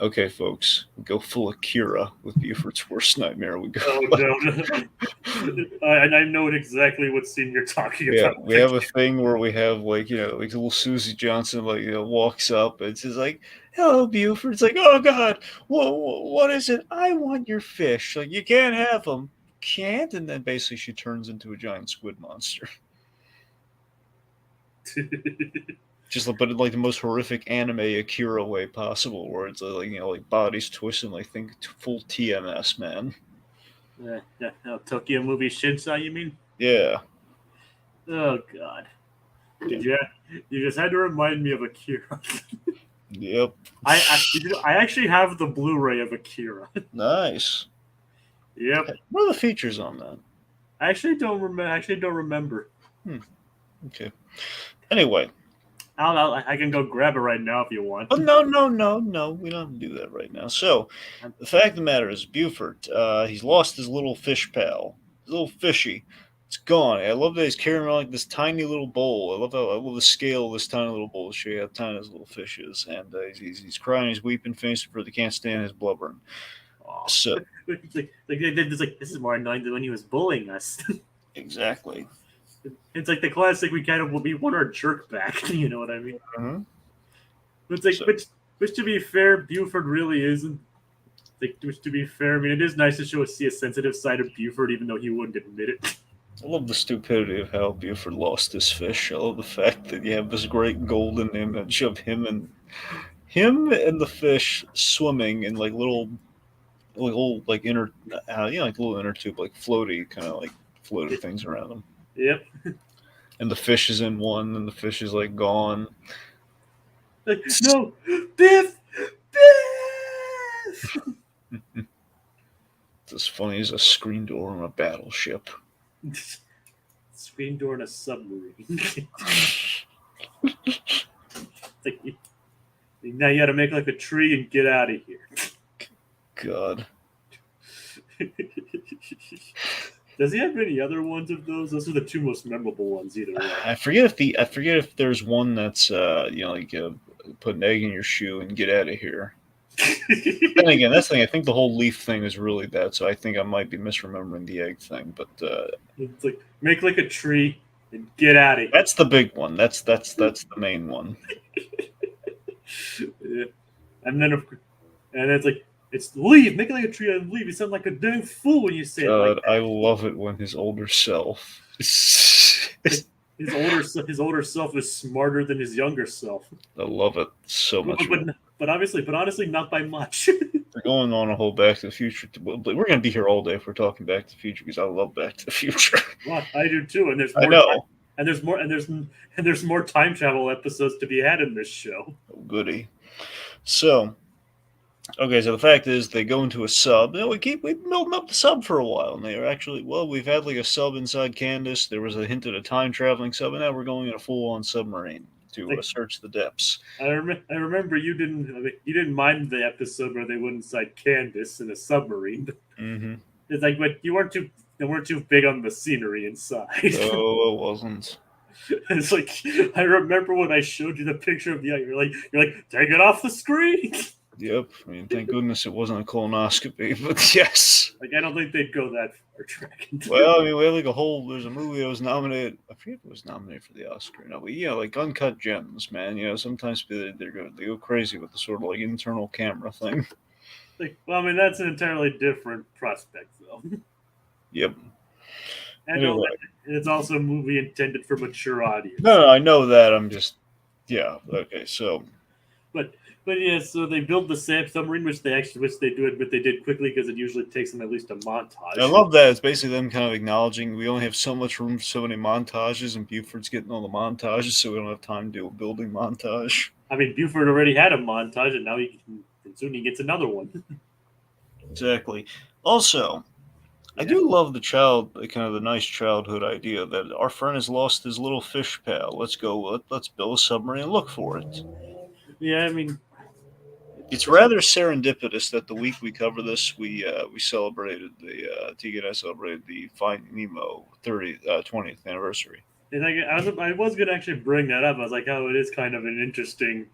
B: Okay, folks, we go full Akira with Buford's worst nightmare. We go.
A: Oh no! I know exactly what scene you're talking
B: yeah,
A: about.
B: We have a thing where we have like little Susie Johnson walks up and she's like, "Hello, Buford." It's like, "Oh God, what is it? I want your fish. Like you can't have them, can't." And then basically she turns into a giant squid monster. Just but like the most horrific anime Akira way possible, where it's like bodies twisting, like think full TMS, man.
A: Tokyo movie Shinsai, you mean?
B: Yeah.
A: Oh God. You just had to remind me of Akira.
B: Yep.
A: I actually have the Blu-ray of Akira.
B: Nice.
A: Yep.
B: What are the features on that?
A: I actually don't remember.
B: Okay. Anyway.
A: I can go grab it right now if you want.
B: Oh, no. We don't have to do that right now. So, the fact of the matter is, Buford, he's lost his little fish pal. His little fishy. It's gone. I love that he's carrying around like this tiny little bowl. I love the scale of this tiny little bowl to show you how tiny this little fish is. And he's crying, he's weeping, Phineas and Ferb, they can't stand his blubbering.
A: Aww.
B: So,
A: this is more annoying than when he was bullying us.
B: Exactly.
A: It's like the classic. We kind of will be want our jerk back. You know what I mean?
B: Mm-hmm.
A: It's like, which to be fair, Buford really isn't. Which to be fair, I mean, it is nice to see a sensitive side of Buford, even though he wouldn't admit it.
B: I love the stupidity of how Buford lost his fish. I love the fact that you have this great golden image of him and the fish swimming in like little inner, like little inner tube, like floaty kind of like floating things around them.
A: Yep.
B: And the fish is in one, and the fish is like gone.
A: Like, no, Biff.
B: It's as funny as a screen door on a battleship.
A: Screen door in a submarine. Now you got to make like a tree and get out of here.
B: God.
A: Does he have any other ones of those? Those are the two most memorable ones, either way.
B: I forget if there's one that's put an egg in your shoe and get out of here. Then again, that's the thing. I think the whole leaf thing is really bad, so I think I might be misremembering the egg thing. But
A: it's like make like a tree and get out of here.
B: That's the big one. That's the main one.
A: Yeah. And then, and it's like, it's leave, make it like a tree and leave. You sound like a dang fool when you say it like
B: God, I
A: that.
B: love it when his older self.
A: Like, his older self is smarter than his younger self.
B: I love it so
A: But,
B: much
A: but,
B: more.
A: but honestly, not by much.
B: We're going on a whole Back to the Future. We're going to be here all day if we're talking Back to the Future because I love Back to the Future.
A: Well, I do too, and there's
B: I
A: more time,
B: know.
A: and there's more time travel episodes to be had in this show.
B: Oh, goody. So, okay, so the fact is they go into a sub. You know, we've building up the sub for a while, and they are actually we've had like a sub inside Candace. There was a hint at a time traveling sub, and now we're going in a full on submarine to
A: Like
B: search the depths.
A: I remember you didn't mind the episode where they went inside Candace in a submarine. But
B: Mm-hmm.
A: it's like, but you weren't too big on the scenery inside.
B: Oh, it wasn't.
A: It's like I remember when I showed you the picture of the you're like take it off the screen.
B: Yep. I mean, thank goodness it wasn't a colonoscopy, but yes.
A: Like I don't think they'd go that far tracking.
B: Well, I mean, we had like a whole. There's a movie that was nominated. I forget if it was nominated for the Oscar. No, but yeah, like Uncut Gems, man. You know, sometimes they go crazy with the sort of like internal camera thing.
A: Like, well, I mean that's an entirely different prospect though.
B: Yep.
A: And
B: Anyway,
A: it's also a movie intended for mature audience.
B: no, I know that. I'm just, yeah. Okay, so
A: But yeah, so they build the submarine, which they do admit they did quickly because it usually takes them at least a montage.
B: I love that. It's basically them kind of acknowledging we only have so much room for so many montages, and Buford's getting all the montages, so we don't have time to do a building montage.
A: I mean, Buford already had a montage, and soon he gets another one.
B: Exactly. Also, I do love the kind of the nice childhood idea that our friend has lost his little fish pal. Let's go. Let's build a submarine and look for it.
A: Yeah, I mean,
B: It's rather serendipitous that the week we cover this, we celebrated Tegan and I celebrated the Finding Nemo 20th anniversary.
A: and I was gonna actually bring that up. I was like, oh, it is kind of an interesting.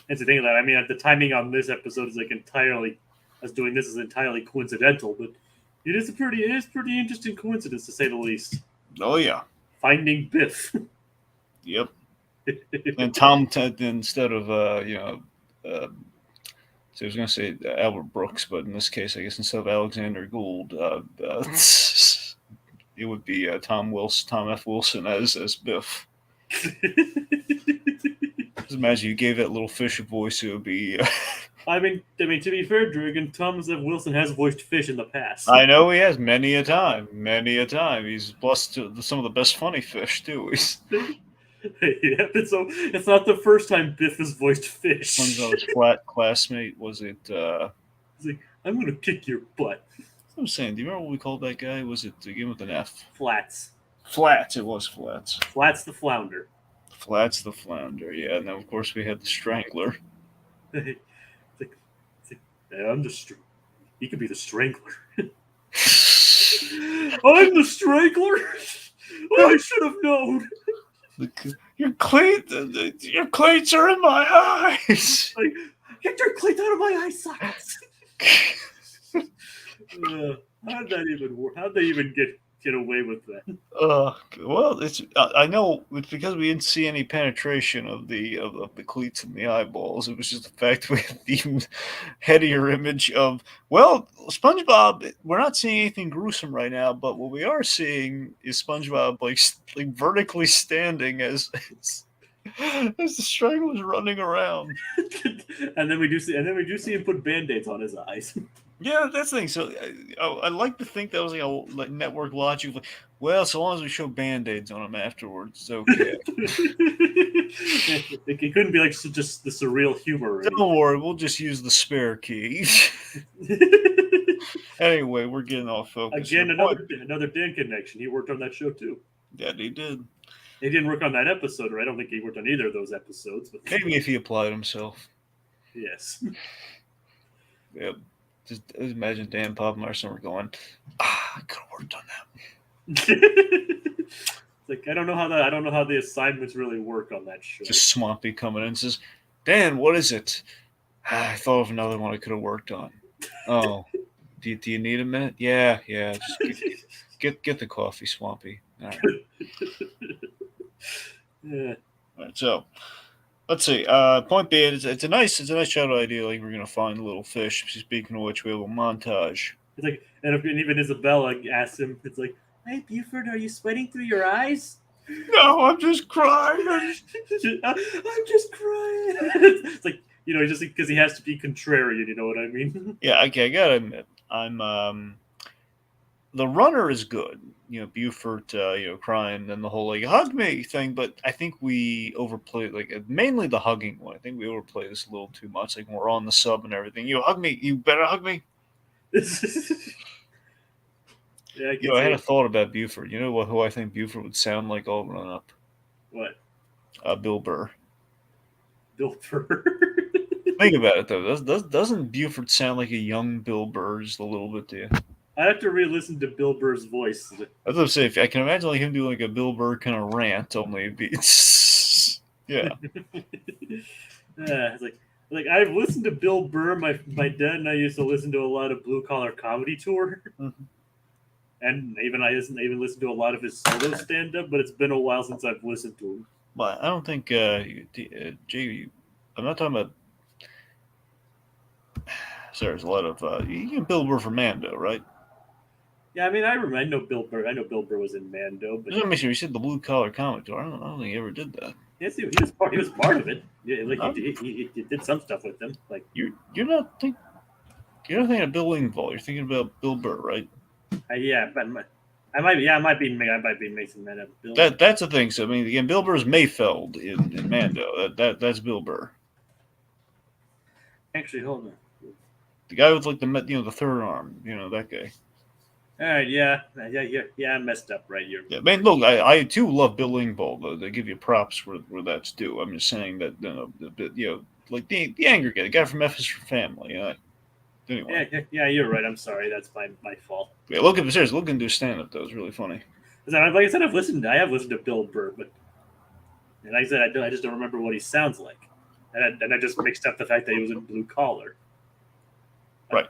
A: It's the thing that I mean, the timing on this episode is like entirely, us doing this is entirely coincidental, but it is pretty interesting coincidence to say the least.
B: Oh yeah.
A: Finding Biff.
B: Yep. And Tom instead of so I was going to say Albert Brooks, but in this case, I guess instead of Alexander Gould, it would be Tom F. Wilson as Biff. Just imagine you gave that little fish a voice, it would be.
A: I mean, to be fair, Dragon, Thomas F. Wilson has voiced fish in the past.
B: I know he has many a time. He's blessed some of the best funny fish too.
A: Yeah, so it's not the first time Biff has voiced fish.
B: SpongeBob's flat classmate was it?
A: He's like, I'm gonna kick your butt.
B: I'm saying, do you remember what we called that guy? Was it again with an F?
A: Flats.
B: Flats. It was Flats.
A: Flats the flounder.
B: Flats the flounder. Yeah. And then of course we had the Strangler.
A: Yeah, he could be the Strangler. I'm the Strangler. Oh, I should have known.
B: Your cleats are in my eyes.
A: Like, get your cleats out of my eye sockets. How'd that even work? How'd they even get away with that?
B: Well, I know it's because we didn't see any penetration of the cleats in the eyeballs. It was just the fact we had the headier image of SpongeBob. We're not seeing anything gruesome right now, but what we are seeing is SpongeBob like vertically standing as the Strangler's running around.
A: and then we do see him put band-aids on his eyes.
B: Yeah, that's the thing. So I like to think that was like network logic. Like, well, so long as we show band-aids on him afterwards, it's okay.
A: It couldn't be like just the surreal humor.
B: Don't worry, we'll just use the spare key. Anyway, we're getting off focus.
A: Again, another Dan connection. He worked on that show too.
B: Yeah, he did.
A: He didn't work on that episode, or I don't think he worked on either of those episodes. But
B: maybe if he applied himself.
A: Yes.
B: Yep. Just imagine Dan Popmarson were going, I could have worked on
A: that. Like I don't know how the assignments really work on that show.
B: Just Swampy coming in and says, Dan, what is it? I thought of another one I could have worked on. Oh, do you need a minute? Yeah. Just get the coffee, Swampy. All right.
A: Yeah.
B: All right. So Let's see. Point being, it's a nice shadow idea. Like we're gonna find a little fish. Speaking of which, we have a montage.
A: It's like, and even Isabella asks him, it's like, "Hey, Buford, are you sweating through your eyes?"
B: No, I'm just crying.
A: I'm just crying. It's like, just because he has to be contrarian. You know what I mean?
B: Yeah, okay, I gotta admit, I'm the runner is good. Buford, crying and the whole like hug me thing. But I think we overplayed mainly the hugging one. I think we overplayed this a little too much. Like when we're on the sub and everything. You hug me. You better hug me.
A: Yeah, I can
B: I had a
A: see
B: thought about Buford. You know what? Who I think Buford would sound like all grown up?
A: what
B: Bill Burr.
A: built for.
B: Think about it though. Doesn't Buford sound like a young Bill Burr just a little bit to you?
A: I have to re-listen to Bill Burr's voice.
B: I was gonna say, if I can imagine him doing like a Bill Burr kind of rant, only it'd be yeah.
A: Yeah, it's like I've listened to Bill Burr. My dad and I used to listen to a lot of Blue Collar Comedy Tour,
B: Mm-hmm.
A: and even listened to a lot of his solo stand up. But it's been a while since I've listened to him.
B: But I don't think Jay. I'm not talking about. So there's a lot of you can Bill Burr for Mando, right?
A: Yeah, I mean, I know Bill Burr. I know Bill Burr was in Mando, but
B: Just want to make sure you said the Blue Collar Comedy Tour. I don't think he ever did that.
A: yes, he was part of it. Yeah, like
B: Um,
A: he did some stuff with them. Like
B: you're not thinking of Bill Engvall. You're thinking about Bill Burr, right?
A: yeah, but I might be mixing that up. Bill.
B: That's the thing. So I mean, again, Bill Burr's Mayfeld in Mando. That's Bill Burr,
A: Actually, hold on.
B: the guy with like the third arm. That guy.
A: All right, yeah. I messed up. Right, you're.
B: Yeah, man. Look, I too love Bill Engvall. Though they give you props where that's due. I'm just saying that like the angry guy, the guy from F is for Family. Anyway,
A: Yeah. You're right. I'm sorry. That's my fault.
B: yeah. Look at seriously. Look into stand up though. It's really funny.
A: Like I said, I have listened to Bill Burr, but and like I said, I just don't remember what he sounds like, and I just mixed up the fact that he was in Blue Collar.
B: Right.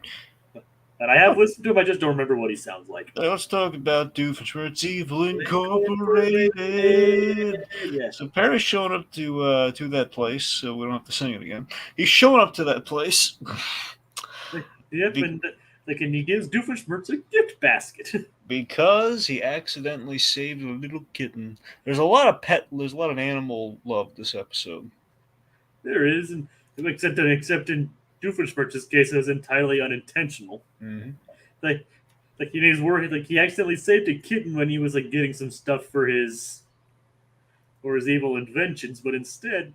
A: And I have listened to him. I just don't remember what he sounds like.
B: Let's talk about Doofenshmirtz Evil Incorporated.
A: Yeah.
B: So Perry's showing up to that place, so we don't have to sing it again. He's showing up to that place.
A: Yep, and he gives Doofenshmirtz a gift basket.
B: Because he accidentally saved a little kitten. There's a lot of animal love this episode.
A: There is, and except in Doofenshmirtz's case, it was entirely unintentional.
B: Mm-hmm.
A: Like he was worried, like he accidentally saved a kitten when he was like getting some stuff for his evil inventions, but instead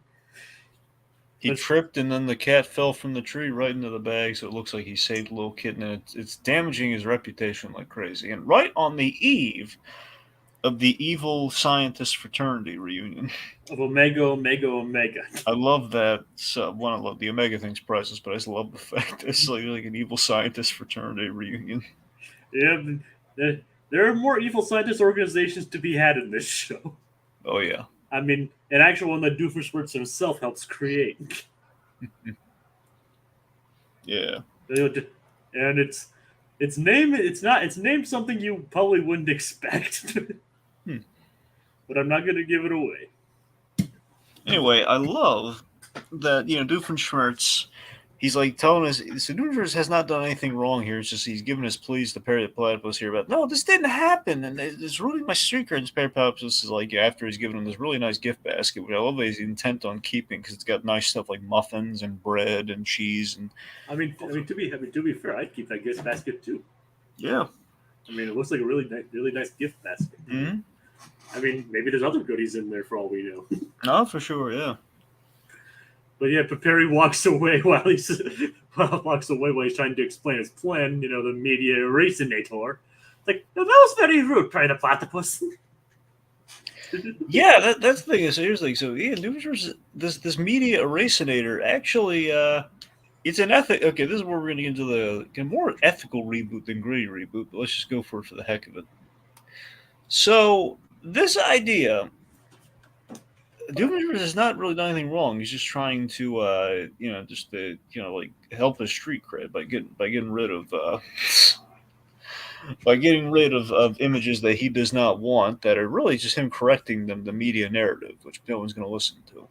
B: He tripped, and then the cat fell from the tree right into the bag, so it looks like he saved a little kitten, and it's damaging his reputation like crazy. And right on the eve of the evil scientist fraternity reunion.
A: Of Omega.
B: I love that. One, I love the Omega thing's priceless, but I just love the fact that it's like an evil scientist fraternity reunion.
A: Yeah, there are more evil scientist organizations to be had in this show.
B: Oh yeah.
A: I mean, an actual one that Doofenshmirtz himself helps create.
B: Yeah.
A: And it's named something you probably wouldn't expect. But I'm not gonna give it away.
B: Anyway, I love that Doofenshmirtz. He's like telling us, so Doofenshmirtz has not done anything wrong here. It's just he's giving his pleas to Perry the Platypus here about, no, this didn't happen, and it's ruining my streak cred. And Perry the Platypus is like, after he's given him this really nice gift basket, which I love that he's intent on keeping because it's got nice stuff like muffins and bread and cheese and.
A: I mean, to be fair, I'd keep that gift basket too.
B: Yeah.
A: I mean, it looks like a really nice gift basket.
B: Mm-hmm.
A: I mean, maybe there's other goodies in there for all we know.
B: No, for sure, yeah.
A: But Perry walks away while he's trying to explain his plan. The Recap-inator. It's like, no, that was very rude, Perry the Platypus.
B: Yeah, that's the thing. So here's the thing. So yeah, this media Recap-inator actually it's an ethic. Okay, this is where we're going to get into the more ethical reboot than gritty reboot. But let's just go for it for the heck of it. So this idea. Doofenshmirtz has not really done anything wrong. He's just trying to, like help his street cred by getting rid of, of images that he does not want that are really just him correcting the media narrative, which no one's going to listen to.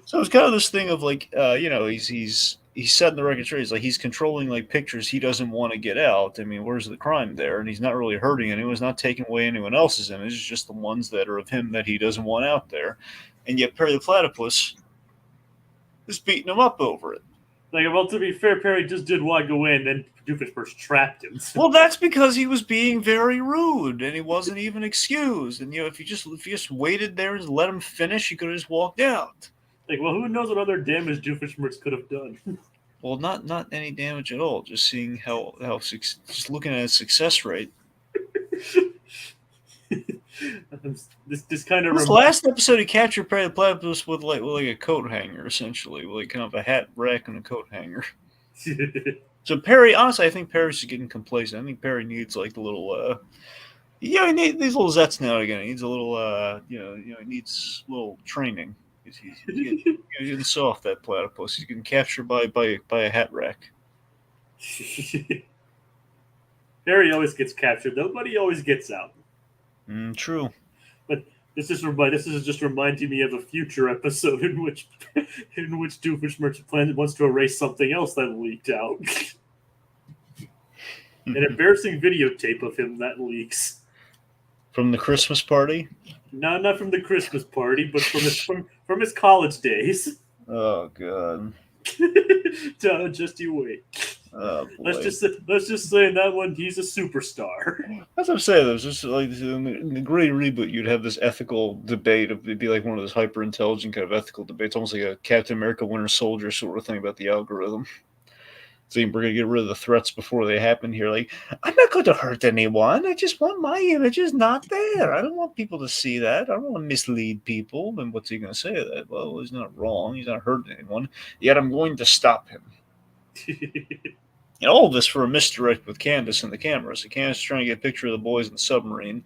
B: So it's kind of this thing of like, he's setting the record straight. He's like he's controlling like pictures he doesn't want to get out. I mean, where's the crime there? And he's not really hurting anyone. He's not taking away anyone else's image. It's just the ones that are of him that he doesn't want out there. And yet Perry the Platypus is beating him up over it.
A: Like, well, to be fair, Perry just did want to go in, and Doofenshmirtz trapped him. So.
B: Well, that's because he was being very rude, and he wasn't even excused. And if you just waited there and let him finish, he could have just walked out.
A: Like, well, who knows what other damage Doofenshmirtz could have done?
B: Well, not any damage at all. Just seeing how just looking at his success rate.
A: This kind of
B: this last episode, he captured Perry the Platypus with like a coat hanger, essentially, with like kind of a hat rack and a coat hanger. So Perry, honestly, I think Perry's just getting complacent. I think Perry needs like a little, he needs these little zets now and again. He needs a little, he needs a little training. He's getting soft, that platypus. He's getting captured by a hat rack.
A: Perry always gets captured, though, but he always gets out.
B: True.
A: But this is just reminding me of a future episode in which Doofenshmirtz wants to erase something else that leaked out. An embarrassing videotape of him that leaks.
B: From the Christmas party?
A: No, not from the Christmas party, but from his college days.
B: Oh god.
A: Just you wait.
B: Oh, boy.
A: Let's just say in that one he's a superstar.
B: That's what I'm saying. There's just like in the great reboot, you'd have this ethical debate. It'd be like one of those hyper intelligent kind of ethical debates, almost like a Captain America Winter Soldier sort of thing about the algorithm. So we're gonna get rid of the threats before they happen here. Like, I'm not going to hurt anyone. I just want my images not there. I don't want people to see that. I don't want to mislead people. And what's he gonna say to that? Well, he's not wrong. He's not hurting anyone. Yet I'm going to stop him. And all of this for a misdirect with Candace and the camera. So Candace is trying to get a picture of the boys in the submarine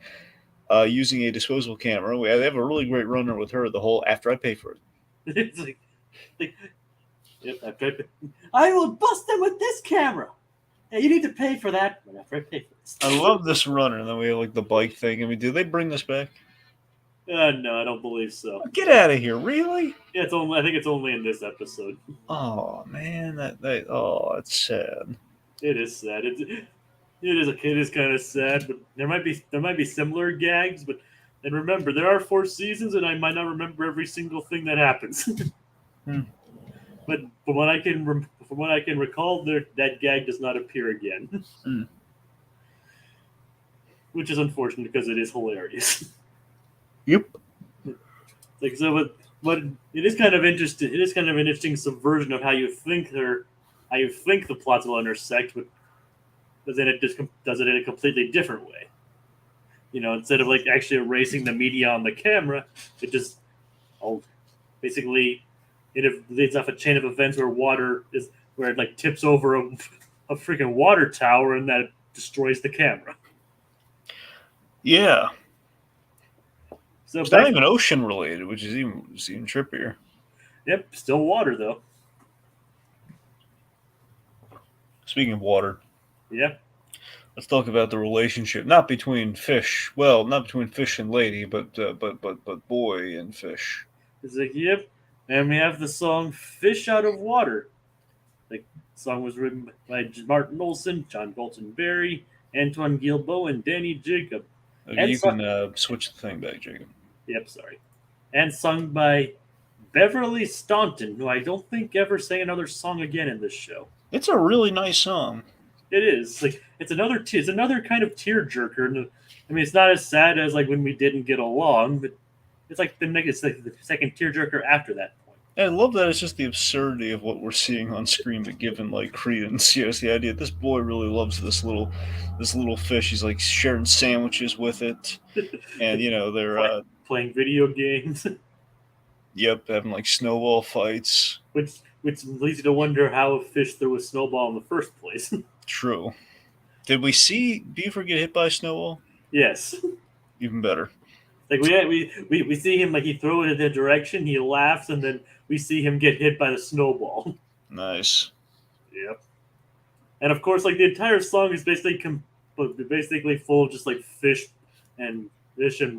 B: using a disposable camera. They have a really great runner with her the whole after I pay for it.
A: It's like yep, after I pay. I will bust them with this camera. Yeah, you need to pay for that after I pay for this.
B: I love this runner. And then we have like the bike thing. I mean, do they bring this back?
A: No, I don't believe so.
B: Get out of here! Really?
A: Yeah, I think it's only in this episode.
B: Oh man, that's sad.
A: It is sad. It is kind of sad, but there might be similar gags. But and remember, there are 4 seasons, and I might not remember every single thing that happens. But from what I can recall, that gag does not appear again, which is unfortunate because it is hilarious.
B: Yep.
A: Like so, but it is kind of interesting. It is kind of an interesting subversion of how you think the plots will intersect, but then it just does it in a completely different way. Instead of like actually erasing the media on the camera, it just basically it leads off a chain of events where it like tips over a freaking water tower and that destroys the camera.
B: Yeah.
A: So
B: it's not even ocean related, which is even trippier.
A: Yep, still water though.
B: Speaking of water,
A: yeah,
B: let's talk about the relationship not between fish. Well, not between fish and lady, but boy and fish.
A: It's like yep, and we have the song "Fish Out of Water." The song was written by Martin Olson, John Bolton Berry, Antoine Guilbeault, and Danny Jacob.
B: Okay, you can switch the thing back, Jacob.
A: Yep, sorry. And sung by Beverly Staunton, who I don't think ever sang another song again in this show.
B: It's a really nice song.
A: It is. Like it's another kind of tearjerker. I mean, it's not as sad as like when we didn't get along, but it's like the second tearjerker after that point.
B: And I love that it's just the absurdity of what we're seeing on screen, but given like credence. It's the idea that this boy really loves this little fish. He's like sharing sandwiches with it, and they're
A: playing video games.
B: Yep, having like snowball fights.
A: Which leads you to wonder how a fish threw a snowball in the first place.
B: True. Did we see Buford get hit by a snowball?
A: Yes.
B: Even better.
A: Like we see him like he throws it in the direction, he laughs, and then we see him get hit by the snowball.
B: Nice.
A: Yep. And of course, like the entire song is basically full of just like fish and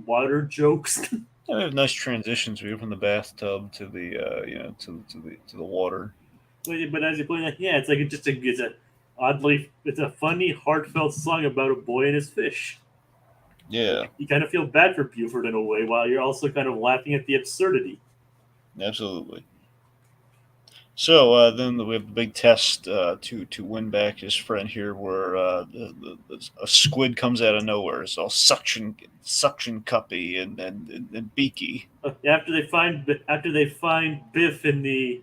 A: water jokes.
B: Yeah, we have nice transitions. We go from the bathtub to the to the water.
A: But as you point out, yeah, it's like it's a funny, heartfelt song about a boy and his fish.
B: Yeah,
A: You kind of feel bad for Buford in a way, while you're also kind of laughing at the absurdity.
B: absolutely. So then we have the big test to win back his friend here, where a squid comes out of nowhere. It's all suction cuppy and beaky.
A: After they find Biff in the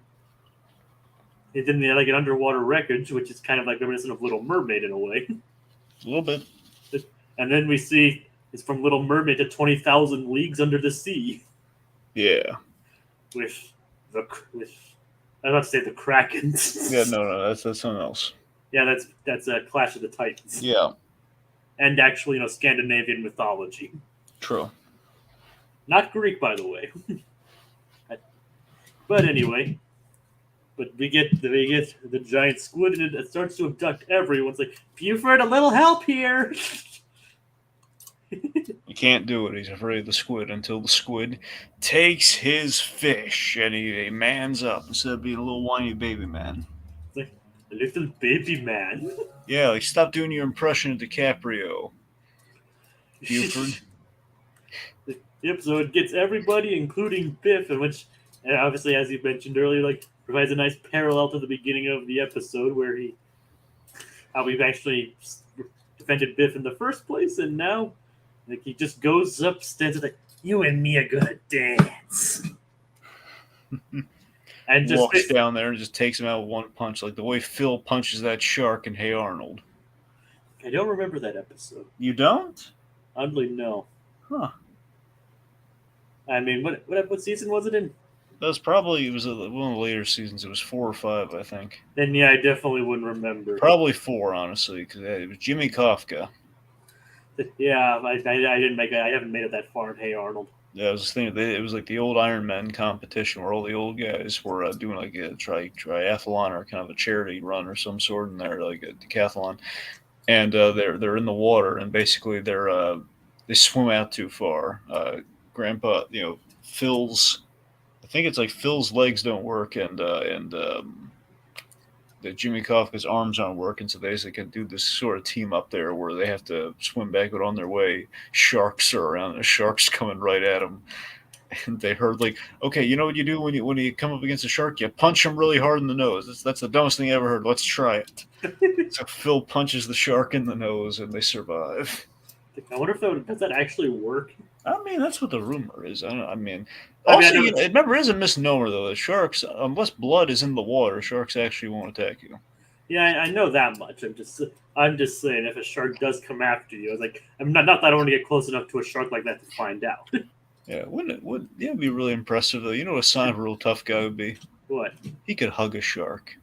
A: like an underwater wreckage, which is kind of like reminiscent of Little Mermaid in a way.
B: A little bit.
A: And then we see it's from Little Mermaid to 20,000 Leagues Under the Sea
B: Yeah.
A: with with I was about to say the Kraken.
B: Yeah. No. That's something else.
A: Yeah, that's a Clash of the Titans,
B: Yeah.
A: and actually, Scandinavian mythology,
B: True.
A: not Greek, by the way. But anyway, we get the giant squid, and it starts to abduct everyone. It's like, Buford, a little help here.
B: You can't do it. He's afraid of the squid until the squid takes his fish and he mans up instead of being a little whiny baby man.
A: It's like, a little baby man.
B: Yeah, like stop doing your impression of DiCaprio, Buford.
A: Yep, so it gets everybody, including Biff, and which, obviously, as you mentioned earlier, like provides a nice parallel to the beginning of the episode where how we've actually defended Biff in the first place, and now like he just goes up, stands at like, you and me are gonna dance, and just
B: Walks down there and just takes him out with one punch, like the way Phil punches that shark in Hey Arnold.
A: I don't remember that episode.
B: You don't?
A: Oddly, no.
B: Huh.
A: I mean, what season was it in?
B: That was probably one of the later seasons. It was 4 or 5, I think.
A: Then yeah, I definitely wouldn't remember.
B: Probably 4, honestly, because it was Jimmy Kafka.
A: Yeah, I didn't make it. I haven't made it that far in Hey Arnold.
B: Yeah, I was thinking it was like the old Iron Man competition where all the old guys were doing like a triathlon or kind of a charity run or some sort, and they're like a decathlon, and they're in the water, and basically they swim out too far. Grandpa, Phil's, I think it's like Phil's legs don't work, and that Jimmy Kafka's arms aren't working, so they can do this sort of team up there where they have to swim back, but on their way, sharks are around. The sharks coming right at them, and they heard like, okay, you know what you do when you come up against a shark? You punch him really hard in the nose. That's the dumbest thing I ever heard. Let's try it. So Phil punches the shark in the nose, and they survive.
A: I wonder if does that actually work?
B: I mean, that's what the rumor is. I mean,
A: I
B: also,
A: mean,
B: it never is a misnomer though. That sharks, unless blood is in the water, sharks actually won't attack you.
A: Yeah, I know that much. I'm just saying, if a shark does come after you, I was like, I'm not that I want to get close enough to a shark like that to find out.
B: Yeah, wouldn't it? It'd be really impressive though. You know what a sign of a real tough guy would be?
A: What?
B: He could hug a shark.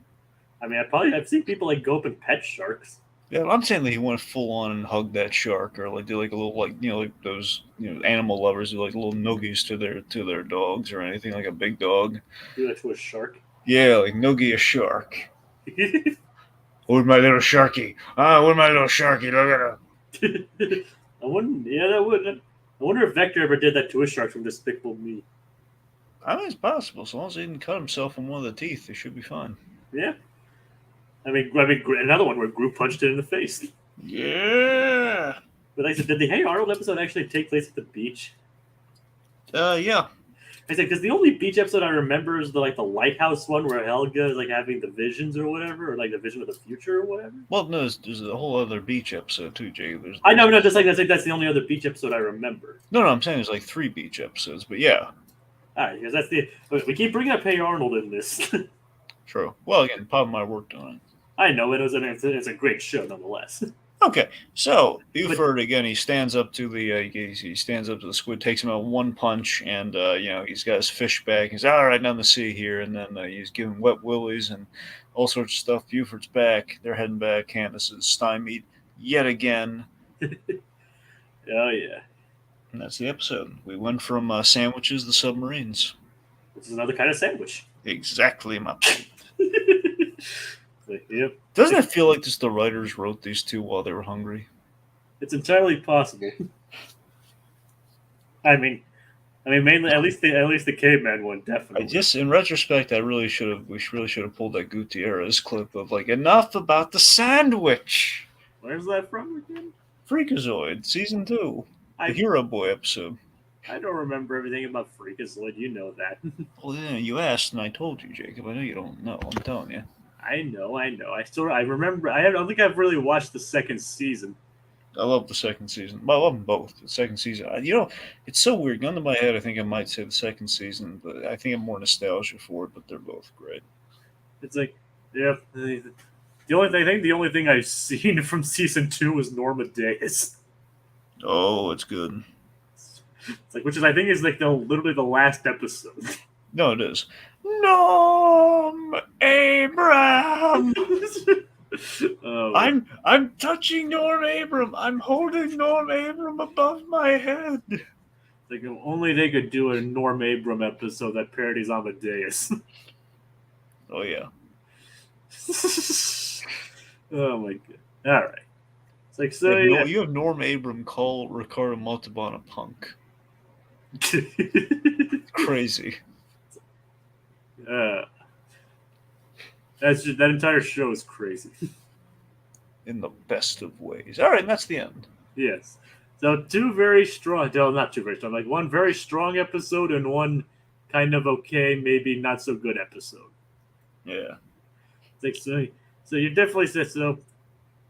A: I mean, I've seen people like go up and pet sharks.
B: Yeah, I'm saying that he went full on and hug that shark, or like do like a little like those animal lovers do like little noogies to their dogs or anything like a big dog.
A: Do that to a shark.
B: Yeah, like noogie a shark. Where's my little sharky? Where's my little sharky? Look at him.
A: I wouldn't. Yeah, that would. I wonder if Vector ever did that to a shark from Despicable Me.
B: I mean, it's possible. As long as he didn't cut himself in one of the teeth, he should be fine.
A: Yeah. I mean, another one where Group punched it in the face.
B: Yeah.
A: But like I said, did the Hey Arnold episode actually take place at the beach?
B: Yeah.
A: I said, because the only beach episode I remember is the lighthouse one where Helga is like having the visions or whatever, or like the vision of the future or whatever.
B: Well, no, there's a whole other beach episode too, Jay.
A: I know, no, just like that's the only other beach episode I remember.
B: No, I'm saying there's like 3 beach episodes, but yeah.
A: All right, because we keep bringing up Hey Arnold in this.
B: True. Well, again, Pop and I worked on it.
A: I know it's a great show nonetheless.
B: Okay, so Buford again. He stands up to the squid, takes him out one punch, and he's got his fish back. He's all right down the sea here, and then he's giving wet willies and all sorts of stuff. Buford's back. They're heading back. Candace is stymied yet again.
A: Oh yeah.
B: And that's the episode. We went from sandwiches to submarines.
A: This is another kind of sandwich.
B: Exactly my point.
A: Yep.
B: Doesn't it feel like the writers wrote these two while they were hungry?
A: It's entirely possible. I mean, I mean, mainly at least the caveman one,
B: I
A: definitely.
B: just, in retrospect, we really should have pulled that Gutierrez clip of like enough about the sandwich.
A: Where's that from again?
B: Freakazoid season 2, the
A: I
B: Hero Boy episode.
A: I don't remember everything about Freakazoid. You know that.
B: Well, yeah, you asked and I told you, Jacob. I know you don't know. I'm telling you.
A: I know. I remember. I don't think I've really watched the second season.
B: I love the second season. Well, I love them both. The second season, it's so weird. Gun to my head, I think I might say the second season, but I think I'm more nostalgia for it. But they're both great.
A: It's like, yeah. The only thing I've seen from season 2 was Norma Days.
B: Oh, it's good.
A: It's like, which is I think is like literally the last episode.
B: No, it is. Norm Abram.
A: Oh,
B: I'm touching Norm Abram. I'm holding Norm Abram above my head.
A: like if only they could do a Norm Abram episode that parodies Amadeus.
B: Oh yeah.
A: Oh my god! All right. It's like so.
B: You
A: Yeah.
B: you have Norm Abram call Ricardo Montalban a punk. Crazy.
A: That entire show is crazy.
B: In the best of ways. All right, and that's the end.
A: Yes. So two very strong. No, not two very strong. Like one very strong episode and one kind of okay, maybe not so good episode.
B: Yeah.
A: It's like so you definitely said so.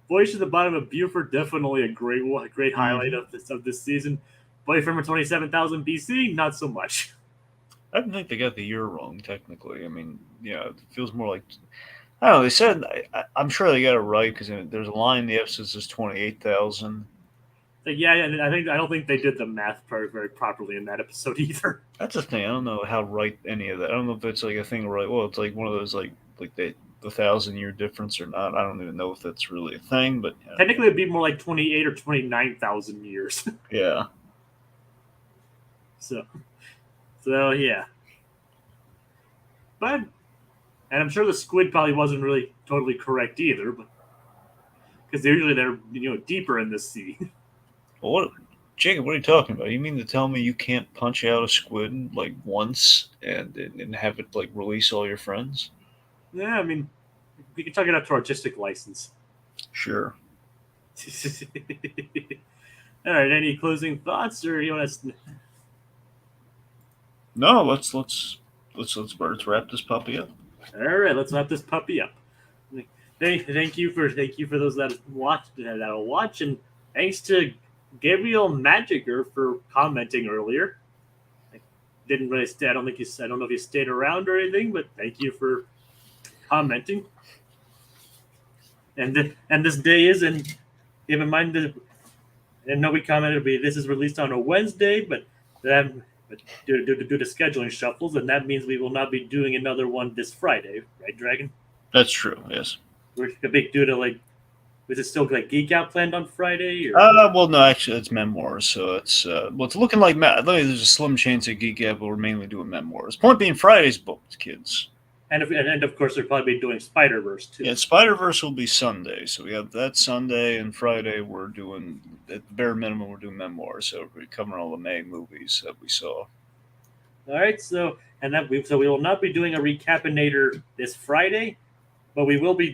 A: Voyage to the Bottom of Buford, definitely a great highlight of this season. Boyfriend for 27,000 BC, not so much.
B: I don't think they got the year wrong, technically. I mean, it feels more like. I don't know. They said, I'm sure they got it right because there's a line in the episode that says 28,000.
A: Like, yeah, I don't think they did the math part very properly in that episode either.
B: That's the thing. I don't know how right any of that. I don't know if it's like a thing right. Well, it's like one of those like the 1,000-year difference or not. I don't even know if that's really a thing, but
A: technically it'd be more like 28 or 29,000 years.
B: Yeah.
A: So yeah. But and I'm sure the squid probably wasn't really totally correct either, but because they're deeper in the sea.
B: Well, what, Jacob? What are you talking about? You mean to tell me you can't punch out a squid like once and have it like release all your friends?
A: Yeah, I mean, we can talk it up to artistic license.
B: Sure.
A: All right. Any closing thoughts, or you want to?
B: No, let's wrap this puppy up.
A: All right, let's wrap this puppy up. Thank you for those that will watch, and thanks to Gabriel Magiker for commenting earlier. I didn't really stay. I don't know if you stayed around or anything, but thank you for commenting. And this day is, and keep in mind that, and nobody commented. This is released on a Wednesday, but due to scheduling shuffles, and that means we will not be doing another one this Friday, right, Dragon?
B: That's true. Yes.
A: We're big due to was it still like Geek Out planned on Friday? Or?
B: Well, no, actually, it's memoirs, so it's it's looking like there's a slim chance at Geek Out, but we're mainly doing memoirs. Point being, Friday's booked, kids.
A: And of course, they'll probably be doing Spider-Verse too.
B: Yeah, Spider-Verse will be Sunday, so we have that Sunday, and Friday we're doing, at the bare minimum, we're doing memoirs, so we're covering all the May movies that we saw.
A: All right, so we will not be doing a Recap-inator this Friday, but we will be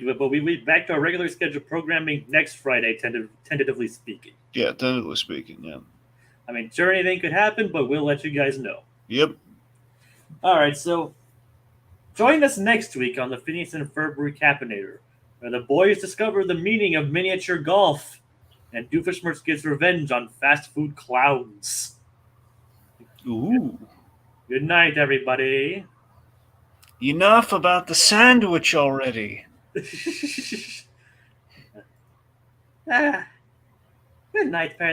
A: back to our regular scheduled programming next Friday, tentatively speaking.
B: Yeah, tentatively speaking, yeah.
A: I mean, sure, anything could happen, but we'll let you guys know.
B: Yep.
A: All right, so join us next week on the Phineas and Ferb Recap-inator, where the boys discover the meaning of miniature golf, and Doofenshmirtz gets revenge on fast food clowns.
B: Ooh.
A: Good night, everybody.
B: Enough about the sandwich already.
A: Good night,